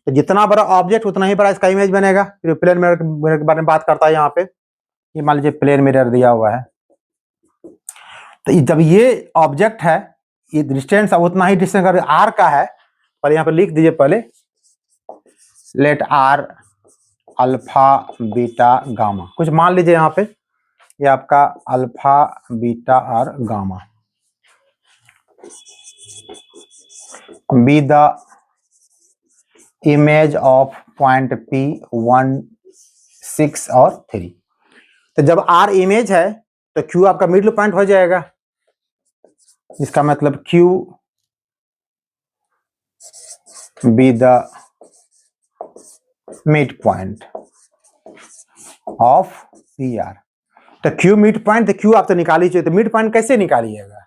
तो जितना बड़ा ऑब्जेक्ट उतना ही बड़ा इसका इमेज बनेगा। फिर प्लेन मिरर के बारे में बात करता है यहाँ पे, ये मान लीजिए प्लेन मिरर दिया हुआ है, तो जब ये ऑब्जेक्ट है, ये डिस्टेंस उतना ही डिस्टेंस अगर आर का है, पहले यहाँ पे लिख दीजिए, पहले let R alpha beta gamma, कुछ मान लीजिए यहाँ पे, ये आपका अल्फा बीटा और gamma be the image of point P 1, 6 और 3। तो जब R इमेज है तो Q आपका मिडिल पॉइंट हो जाएगा, इसका मतलब Q be the mid point of PR। तो Q मिड पॉइंट, तो Q आप तो निकाल लीजिए, तो मिड पॉइंट कैसे निकालिएगा?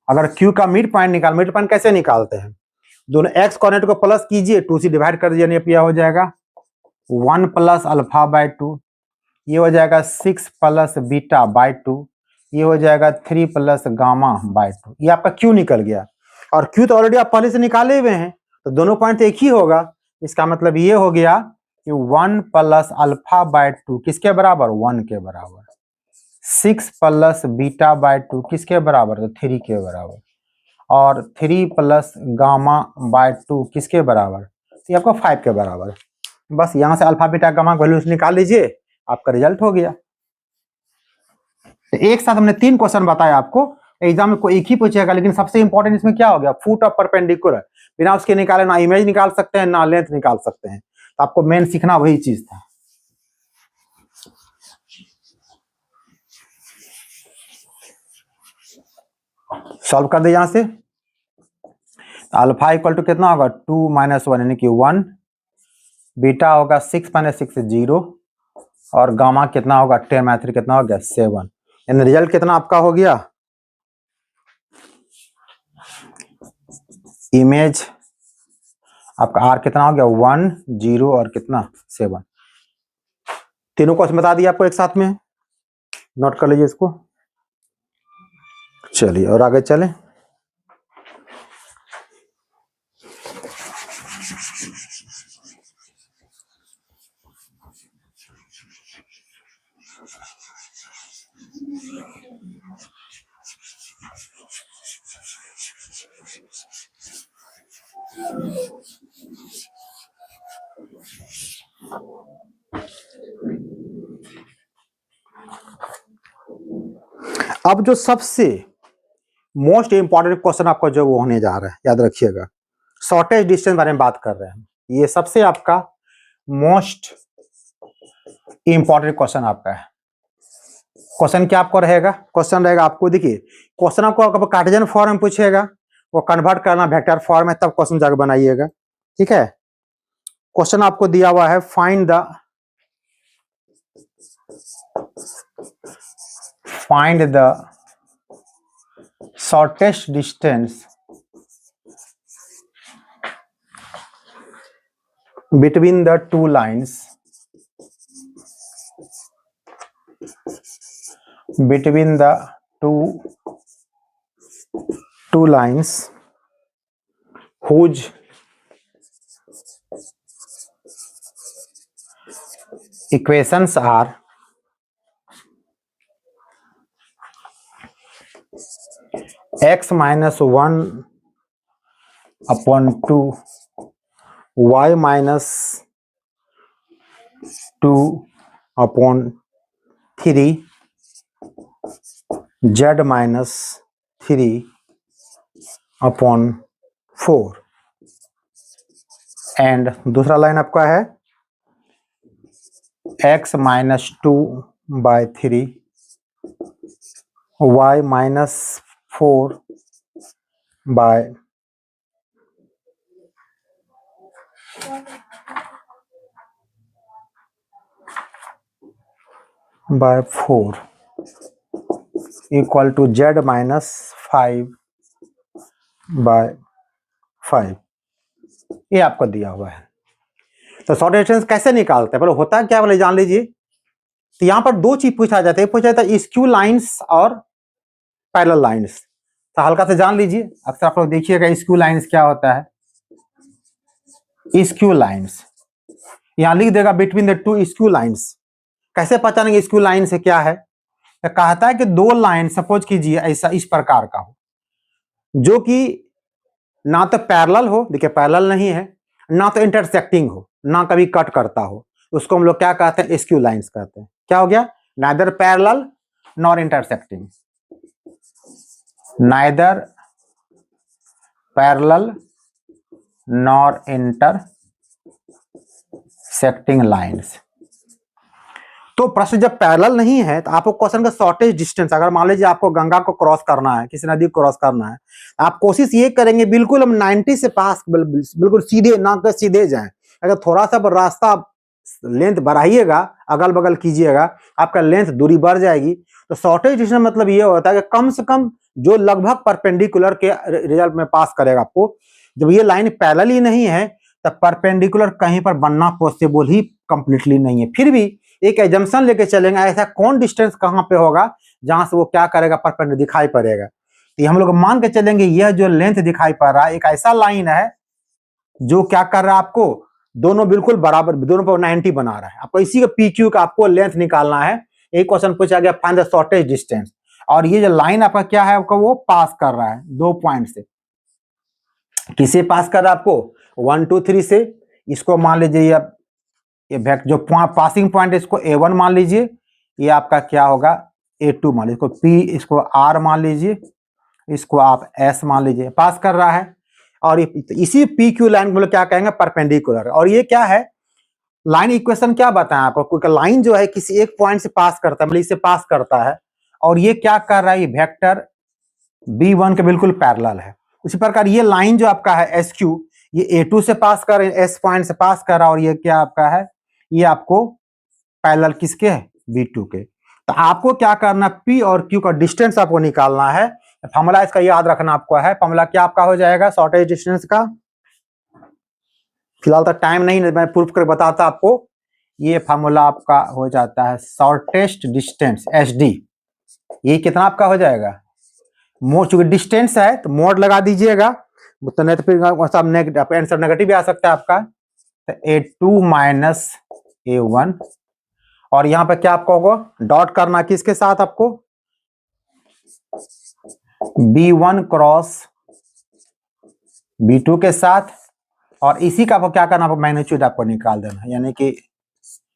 अगर Q का मिड पॉइंट कैसे निकालते हैं? दोनों x कोऑर्डिनेट को प्लस कीजिए, 2 से डिवाइड कर दीजिए, ये हो जाएगा 1 प्लस अल्फा बाय 2, ये हो जाएगा 6 प्लस बीटा बाय 2, ये हो जाएगा 3 प्लस गामा बाय 2। ये आपका Q निकल गया, और Q तो ऑलरेडी आप पहले से निकाले हुए हैं, तो दोनों पॉइंट एक ही होगा। इसका मतलब ये हो गया कि 1 प्लस अल्फा बाय 2 किसके बराबर? 1 के बराबर। 6 प्लस बीटा बाय 2 किसके बराबर? तो 3 के बराबर। और 3 प्लस गामा बाय 2 किसके बराबर? तो आपका 5 के बराबर। बस यहां से अल्फा बीटा गामा वैल्यूज निकाल लीजिए, आपका रिजल्ट हो गया। तो एक साथ हमने 3 क्वेश्चन बताया आपको, एग्जाम में कोई एक ही पूछेगा, लेकिन सबसे इंपॉर्टेंट इसमें क्या हो गया? Foot of perpendicular. बिना उसके निकाले ना इमेज निकाल सकते हैं, ना लेंथ निकाल सकते हैं। तो आपको मेन सीखना वही चीज था। सॉल्व कर दे यहां से। अल्फा इक्वल टू कितना होगा? 2 माइनस 1 यानी कि 1, बीटा होगा 6 माइनस 6 0, और गामा कितना होगा? 10 माइनस 3 कितना हो गया? 7। यानी रिजल्ट कितना आपका हो गया? इमेज आपका आर कितना हो गया? 1, 0 और कितना? 7। तीनों क्वेश्चन बता दिया आपको एक साथ में, नोट कर लीजिए इसको। चलिए और आगे चलें। अब जो सबसे मोस्ट इंपॉर्टेंट क्वेश्चन आपका जो वो होने जा रहा है, याद रखिएगा, शॉर्टेज डिस्टेंस बारे में बात कर रहे हैं। ये सबसे आपका मोस्ट इंपॉर्टेंट क्वेश्चन आपका है। क्वेश्चन क्या आपको रहेगा? क्वेश्चन रहेगा आपको, देखिए क्वेश्चन आपको कार्टेशियन फॉर्म में पूछेगा, वो कन्वर्ट करना वेक्टर फॉर्म में, तब क्वेश्चन जाकर बनाइएगा। ठीक है, क्वेश्चन आपको दिया हुआ है, find the shortest distance between the two lines whose equations are x minus 1 upon 2, y minus 2 upon 3, z minus 3 upon 4, and दूसरा लाइन आपका है x minus 2 by 3, y minus 4 by 4, by 4 equal to z minus 5 by 5, ये आपको दिया हुआ है। तो short distance कैसे निकालते हैं, पहले होता क्या वाले जान लीजिए। तो यहाँ पर दो चीज पूछा जाता है, पूछा जाता है स्क्यू लाइंस और पैरेलल लाइंस। तो हल्का से जान लीजिए, अक्सर आप लोग देखिएगा स्क्यू लाइंस क्या होता है। स्क्यू लाइंस यहाँ लिख देगा between the two skew lines. कैसे पहचानेंगे स्क्यू लाइन से क्या है? तो कहता है कि दो लाइन सपोज कीजिए ऐसा इस प्रकार का हो, जो कि ना तो पैरेलल हो, देखिए पैरेलल नहीं है, ना तो इंटरसेक्टिंग हो, ना कभी कट करता हो, उसको हम लोग क्या कहते हैं? स्क्यू लाइंस कहते हैं। क्या हो गया? Neither parallel nor intersecting, neither parallel nor intersecting lines. तो प्रश्न जब पैरेलल नहीं है तो आपको क्वेश्चन का शॉर्टेज डिस्टेंस, अगर मान लीजिए आपको गंगा को क्रॉस करना है, किसी नदी को क्रॉस करना है, आप कोशिश ये करेंगे बिल्कुल हम 90 से पास, बिल्कुल सीधे ना कर सीधे जाएं। अगर थोड़ा सा रास्ता लेंथ बढ़ाइएगा, अगल बगल कीजिएगा, आपका लेंथ दूरी बढ़ जाएगी। तो शॉर्टेज डिस्टेंस मतलब ये होता है कि कम से कम जो लगभग परपेंडिकुलर के रिजल्ट में पास करेगा आपको। जब ये लाइन पैरेलल ही नहीं है तब परपेंडिकुलर कहीं पर बनना पॉसिबल ही कंप्लीटली नहीं है। फिर भी एक एजम्पशन लेके चलेंगे, ऐसा कौन डिस्टेंस कहां पे होगा जहां से वो क्या करेगा? परपेंडिकुलर दिखाई पड़ेगा। तो हम लोग मान के चलेंगे यह जो लेंथ दिखाई पड़ रहा है एक ऐसा लाइन है जो क्या कर रहा है, आपको दोनों बिल्कुल बराबर, दोनों पर 90 बना रहा है। आपको इसी का PQ का आपको लेंथ निकालना है। एक क्वेश्चन पूछा गया फाइंड द शॉर्टेज डिस्टेंस, और ये जो लाइन आपका क्या है, आपका वो पास कर रहा है 2 पॉइंट से। किसे पास कर रहा है? आपको 1 2 3 से। इसको मान लीजिए ये जो पासिंग पॉइंट है इसको A1 मान लीजिए, ये आपका क्या होगा? A2 मान लीजिए, इसको P, इसको R मान लीजिए, इसको आप S मान लीजिए, पास कर रहा है। और इसी PQ लाइन को क्या कहेंगे? परपेंडिकुलर। और ये क्या है? लाइन इक्वेशन क्या बताएं आपको? क्योंकि लाइन जो है किसी एक पॉइंट से पास करता है, मतलब इससे पास करता है, और ये क्या कर रहा है? ये वेक्टर B1 के बिल्कुल पैरेलल है। उसी प्रकार ये लाइन जो आपका है SQ, ये A2 से पास कर रहे हैं, S पॉइंट से पास कर रहा है, और ये क्या आपका है? ये आपको पैरेलल किसके है? B2 के। तो आपको क्या करना, P और Q का डिस्टेंस आपको निकालना है। फॉर्मूला इसका याद रखना आपको है। फॉर्मूला क्या आपका हो जाएगा शॉर्टेज डिस्टेंस का? फिलहाल तक टाइम नहीं, मैं प्रूफ कर बताता आपको। ये फॉर्मूला आपका हो जाता है शॉर्टेस्ट डिस्टेंस SD। ये कितना आपका हो जाएगा? मोड, चूंकि डिस्टेंस है तो मोड लगा दीजिएगा, तो नहीं तो फिर आंसर नेगेटिव भी आ सकता है आपका। तो A2 माइनस A1, और यहाँ पे क्या आपको होगा? डॉट करना किसके साथ? आपको B1 क्रॉस B2 के साथ, और इसी का आपको क्या करना? आपको मैग्नीट्यूड आपको निकाल देना, यानी कि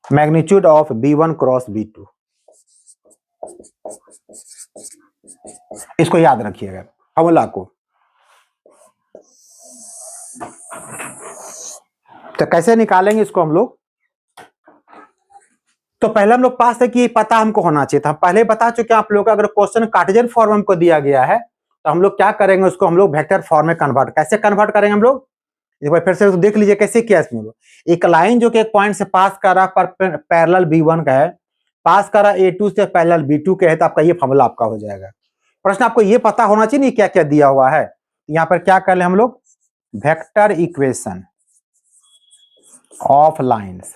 magnitude of B1 cross B2। इसको याद रखिएगा फॉर्मूला को। तो कैसे निकालेंगे इसको हम लोग? तो पहले हम लोग पास है कि पता हमको होना चाहिए था, पहले बता चुके हैं आप लोग। अगर क्वेश्चन कार्टेशियन फॉर्म हमको दिया गया है तो हम लोग क्या करेंगे? उसको हम लोग वेक्टर फॉर्म में कन्वर्ट। कैसे कन्वर्ट करेंगे हम लोग? एक बार फिर से देख लीजिए कैसे किया इसमें। एक लाइन जो कि एक पॉइंट से पास कर रहा पर पैरेलल B1 का है, पास कर रहा A2 से पैरेलल B2 के है, तो आपका ये फॉर्मूला आपका हो जाएगा। प्रश्न आपको ये पता होना चाहिए नहीं क्या क्या दिया हुआ है। यहाँ पर क्या कर ले हम लोग? Vector equation of lines.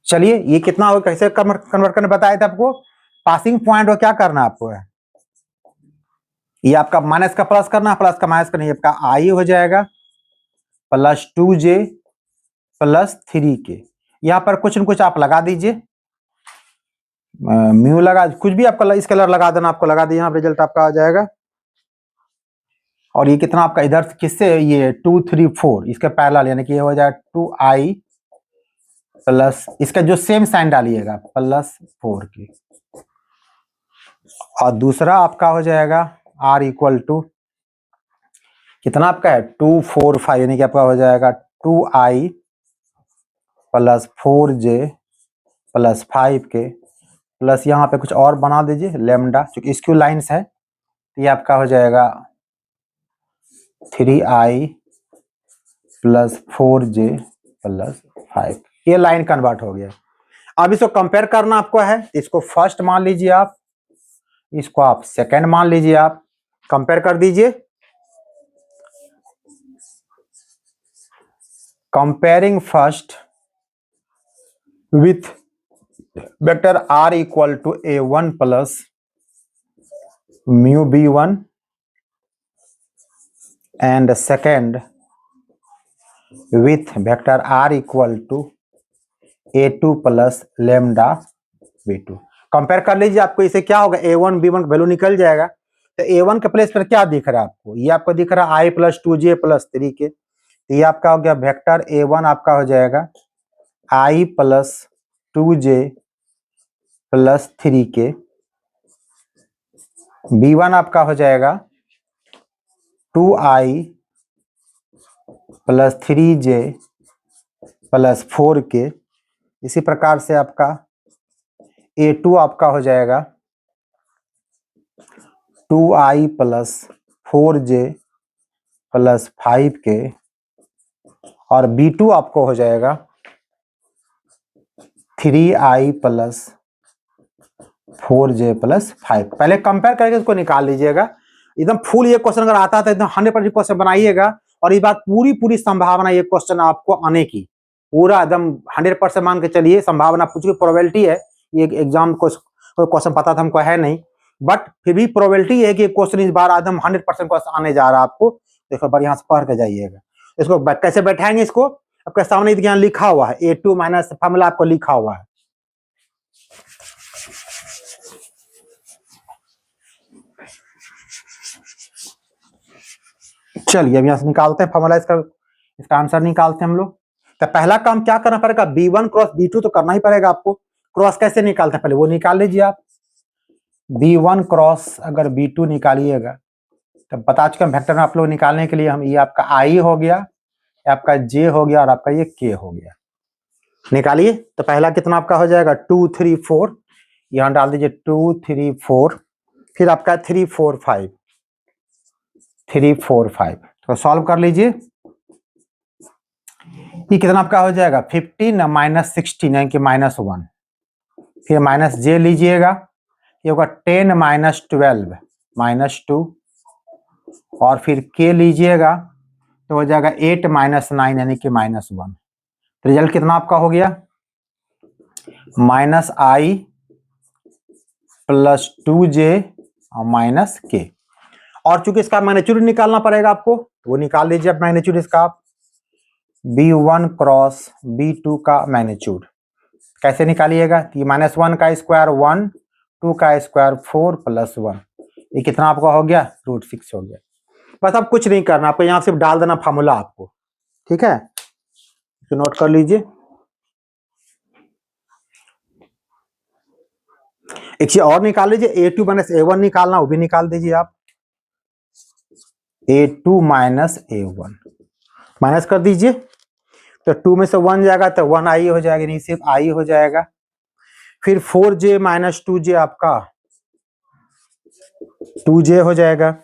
चलिए ये कितना हो, कैसे कन्वर्ट करने बताया था आपको। पासिंग पॉइंट हो क्या करना आपको है? ये आपका माइनस का प्लस करना, प्लस का माइनस करना, ये आपका I हो जाएगा प्लस 2J प्लस 3K। यहाँ पर कुछ न कुछ आप लगा दीजिए, म्यू लगा, कुछ भी आपका स्केलर लगा देना, आपको लगा दीजिए, रिजल्ट आपका आ जाएगा। और ये कितना आपका इधर किससे? ये 2 3 4 इसके पैरेलल, यानी कि ये हो जाएगा 2I प्लस इसका जो सेम साइन डालिएगा प्लस 4K, और दूसरा आपका हो जाएगा R इक्वल टू कितना आपका है? 2 4 5, यानी कि आपका हो जाएगा 2I plus 4J plus 5K plus यहाँ पे कुछ और बना दीजिए लेमडा, क्योंकि स्क्यू लाइंस है। तो ये आपका हो जाएगा 3I प्लस 4J प्लस 5। ये लाइन कन्वर्ट हो गया। अब इसको कंपेयर करना आपको है, इसको फर्स्ट मान लीजिए आप, इसको आप सेकंड मान लीजिए, आप कंपेयर कर दीजिए। Comparing first with vector r equal to a1 plus mu b1 and second with vector r equal to a2 plus lambda b2। Compare कर लीजिए, आपको इसे क्या होगा, a1 b1 का वैल्यू निकल जाएगा। तो a1 के प्लेस पर क्या दिख रहा है आपको, ये आपको दिख रहा है i plus 2j plus 3k। तो ये आपका हो गया वेक्टर a1 आपका हो जाएगा i plus 2j plus 3k, b1 आपका हो जाएगा 2i plus 3j plus 4k। इसी प्रकार से आपका a2 आपका हो जाएगा 2i plus 4j plus 5k, और b2 आपको हो जाएगा 3i प्लस 4j प्लस 5। पहले कंपेयर करके इसको निकाल लीजिएगा। एकदम फुल ये क्वेश्चन अगर आता है तो एकदम 100% क्वेश्चन बनाइएगा, और इस बात पूरी संभावना ये क्वेश्चन आपको आने की, पूरा एकदम 100% मान के चलिए संभावना, कुछ की प्रोबेबिलिटी है। ये एग्जाम को क्वेश्चन पता था हमको है नहीं, बट फिर भी प्रोबेबिलिटी है कि क्वेश्चन इस बार एकदम 100% क्वेश्चन आने जा रहा है आपको। देखो बार यहाँ से पढ़ के जाइएगा। इसको कैसे बैठाएंगे, इसको आपके सामने यहाँ लिखा हुआ है, a2 माइनस फॉर्मूला आपको लिखा हुआ है। चलिए अब यहाँ से निकालते हैं फॉर्मूला, इसका आंसर निकालते हैं हम लोग। तो पहला काम क्या करना पड़ेगा, b1 क्रॉस b2 तो करना ही पड़ेगा आपको। क्रॉस कैसे निकालते हैं, पहले वो निकाल लीजिए आप। b1 क्रॉस अगर b2 निकालिएगा तो बता चुके हैं वेक्टर में आप लोग निकालने के लिए हम, ये आपका i हो गया, आपका j हो गया, और आपका ये k हो गया। निकालिए। तो पहला कितना आपका हो जाएगा 2 3 4, यहाँ डाल दीजिए 2 3 4, फिर आपका 3 4 5, 3 4 5। तो सॉल्व कर लीजिए। ये कितना आपका हो जाएगा 15 माइनस 16 यानी कि -1, फिर माइनस j लीजिएगा, ये होगा 10 माइनस 12 -2, और फिर k लीजिएगा तो हो जाएगा 8 माइनस 9 यानी कि -1। तो रिजल्ट कितना आपका हो गया -i प्लस 2j और माइनस k। और चूंकि इसका मैग्नीट्यूड निकालना पड़ेगा आपको, वो निकाल लीजिए अब मैग्नीट्यूड इसका आप, b1 क्रॉस b2 का मैग्नीट्यूड कैसे निकालिएगा, ये -1 का स्क्वायर 1, 2 का स्क्वायर 4 प्लस 1, ये कितना आपका हो गया √6 हो गया। बस अब कुछ नहीं करना आपको, यहाँ सिर्फ डाल देना फार्मूला आपको, ठीक है, तो नोट कर लीजिए। एक चीज और निकाल लीजिए, a2 माइनस a1 निकालना, वो भी निकाल दीजिए आप। a2 माइनस a1 माइनस कर दीजिए, तो 2 में से 1 जाएगा तो 1i हो जाएगा, नहीं सिर्फ i हो जाएगा। फिर 4j माइनस 2j आपका 2j हो जाएगा,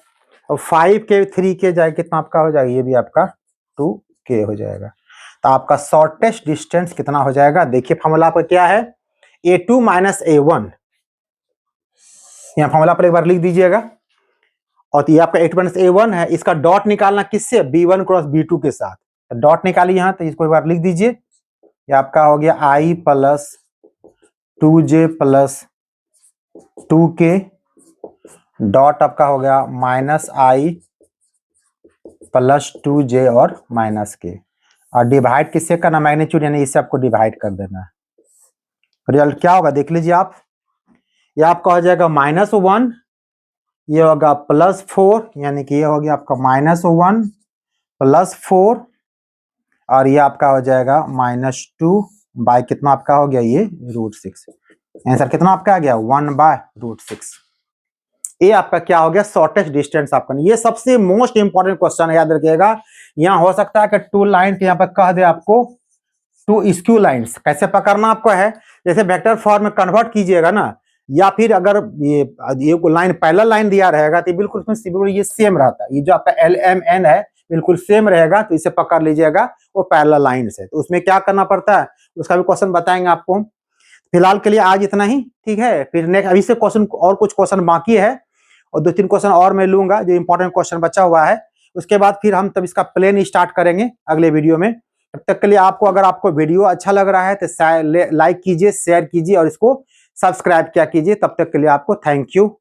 और 5k 3k जाएगा, कितना आपका हो जाएगा, ये भी आपका 2k हो जाएगा। तो आपका शॉर्टेस्ट डिस्टेंस कितना हो जाएगा, देखिए फॉर्मूला पर क्या है, a2 माइनस a1, यहाँ फॉर्मूला पर एक बार लिख दीजिएगा। और ये आपका 8 माइनस a1 है, इसका डॉट निकालना किससे, b1 क्रॉस b2 के साथ। तो डॉट निकालिए यहाँ, तो इसको एक बार लिख दीजिए, ये आपका हो गया i plus 2j plus 2k, dot आपका हो गया -i प्लस 2j और माइनस k, और डिवाइड किससे करना, मैग्नीट्यूड यानी इससे आपको डिवाइड कर देना है। रिजल्ट क्या होगा देख लीजिए आप, ये आपका हो जाएगा -1, ये होगा +4, यानी कि ये हो गया आपका -1 प्लस 4, और ये आपका हो जाएगा -2 बाय कितना आपका हो गया, ये √6। आंसर कितना आपका आ गया 1/√6। ये आपका क्या हो गया शॉर्टेस्ट डिस्टेंस आपका। ये सबसे मोस्ट इंपॉर्टेंट क्वेश्चन है, याद रखिएगा। यहाँ हो सकता है कि 2 लाइन यहाँ पर कह दे आपको 2 स्क्यू लाइंस, कैसे पकड़ना आपको है, जैसे वेक्टर फॉर्म में कन्वर्ट कीजिएगा ना, या फिर अगर ये लाइन पैरेलल लाइन दिया रहेगा तो बिल्कुल उसमें ये सेम रहता है, ये जो आपका LMN है बिल्कुल सेम रहेगा, तो इसे पकड़ लीजिएगा वो पैरेलल लाइन से। तो उसमें क्या करना पड़ता है उसका भी क्वेश्चन बताएंगे आपको। फिलहाल के लिए आज इतना ही, ठीक है। फिर नेक्स्ट अभी से क्वेश्चन और कुछ क्वेश्चन बाकी है और 2-3 क्वेश्चन और मैं लूंगा जो इंपॉर्टेंट क्वेश्चन बचा हुआ है। उसके बाद फिर हम तब इसका प्लान स्टार्ट करेंगे अगले वीडियो में। तब तक के लिए आपको, अगर आपको वीडियो अच्छा लग रहा है तो लाइक कीजिए, शेयर कीजिए और इसको सब्सक्राइब किया कीजिए। तब तक के लिए आपको थैंक यू।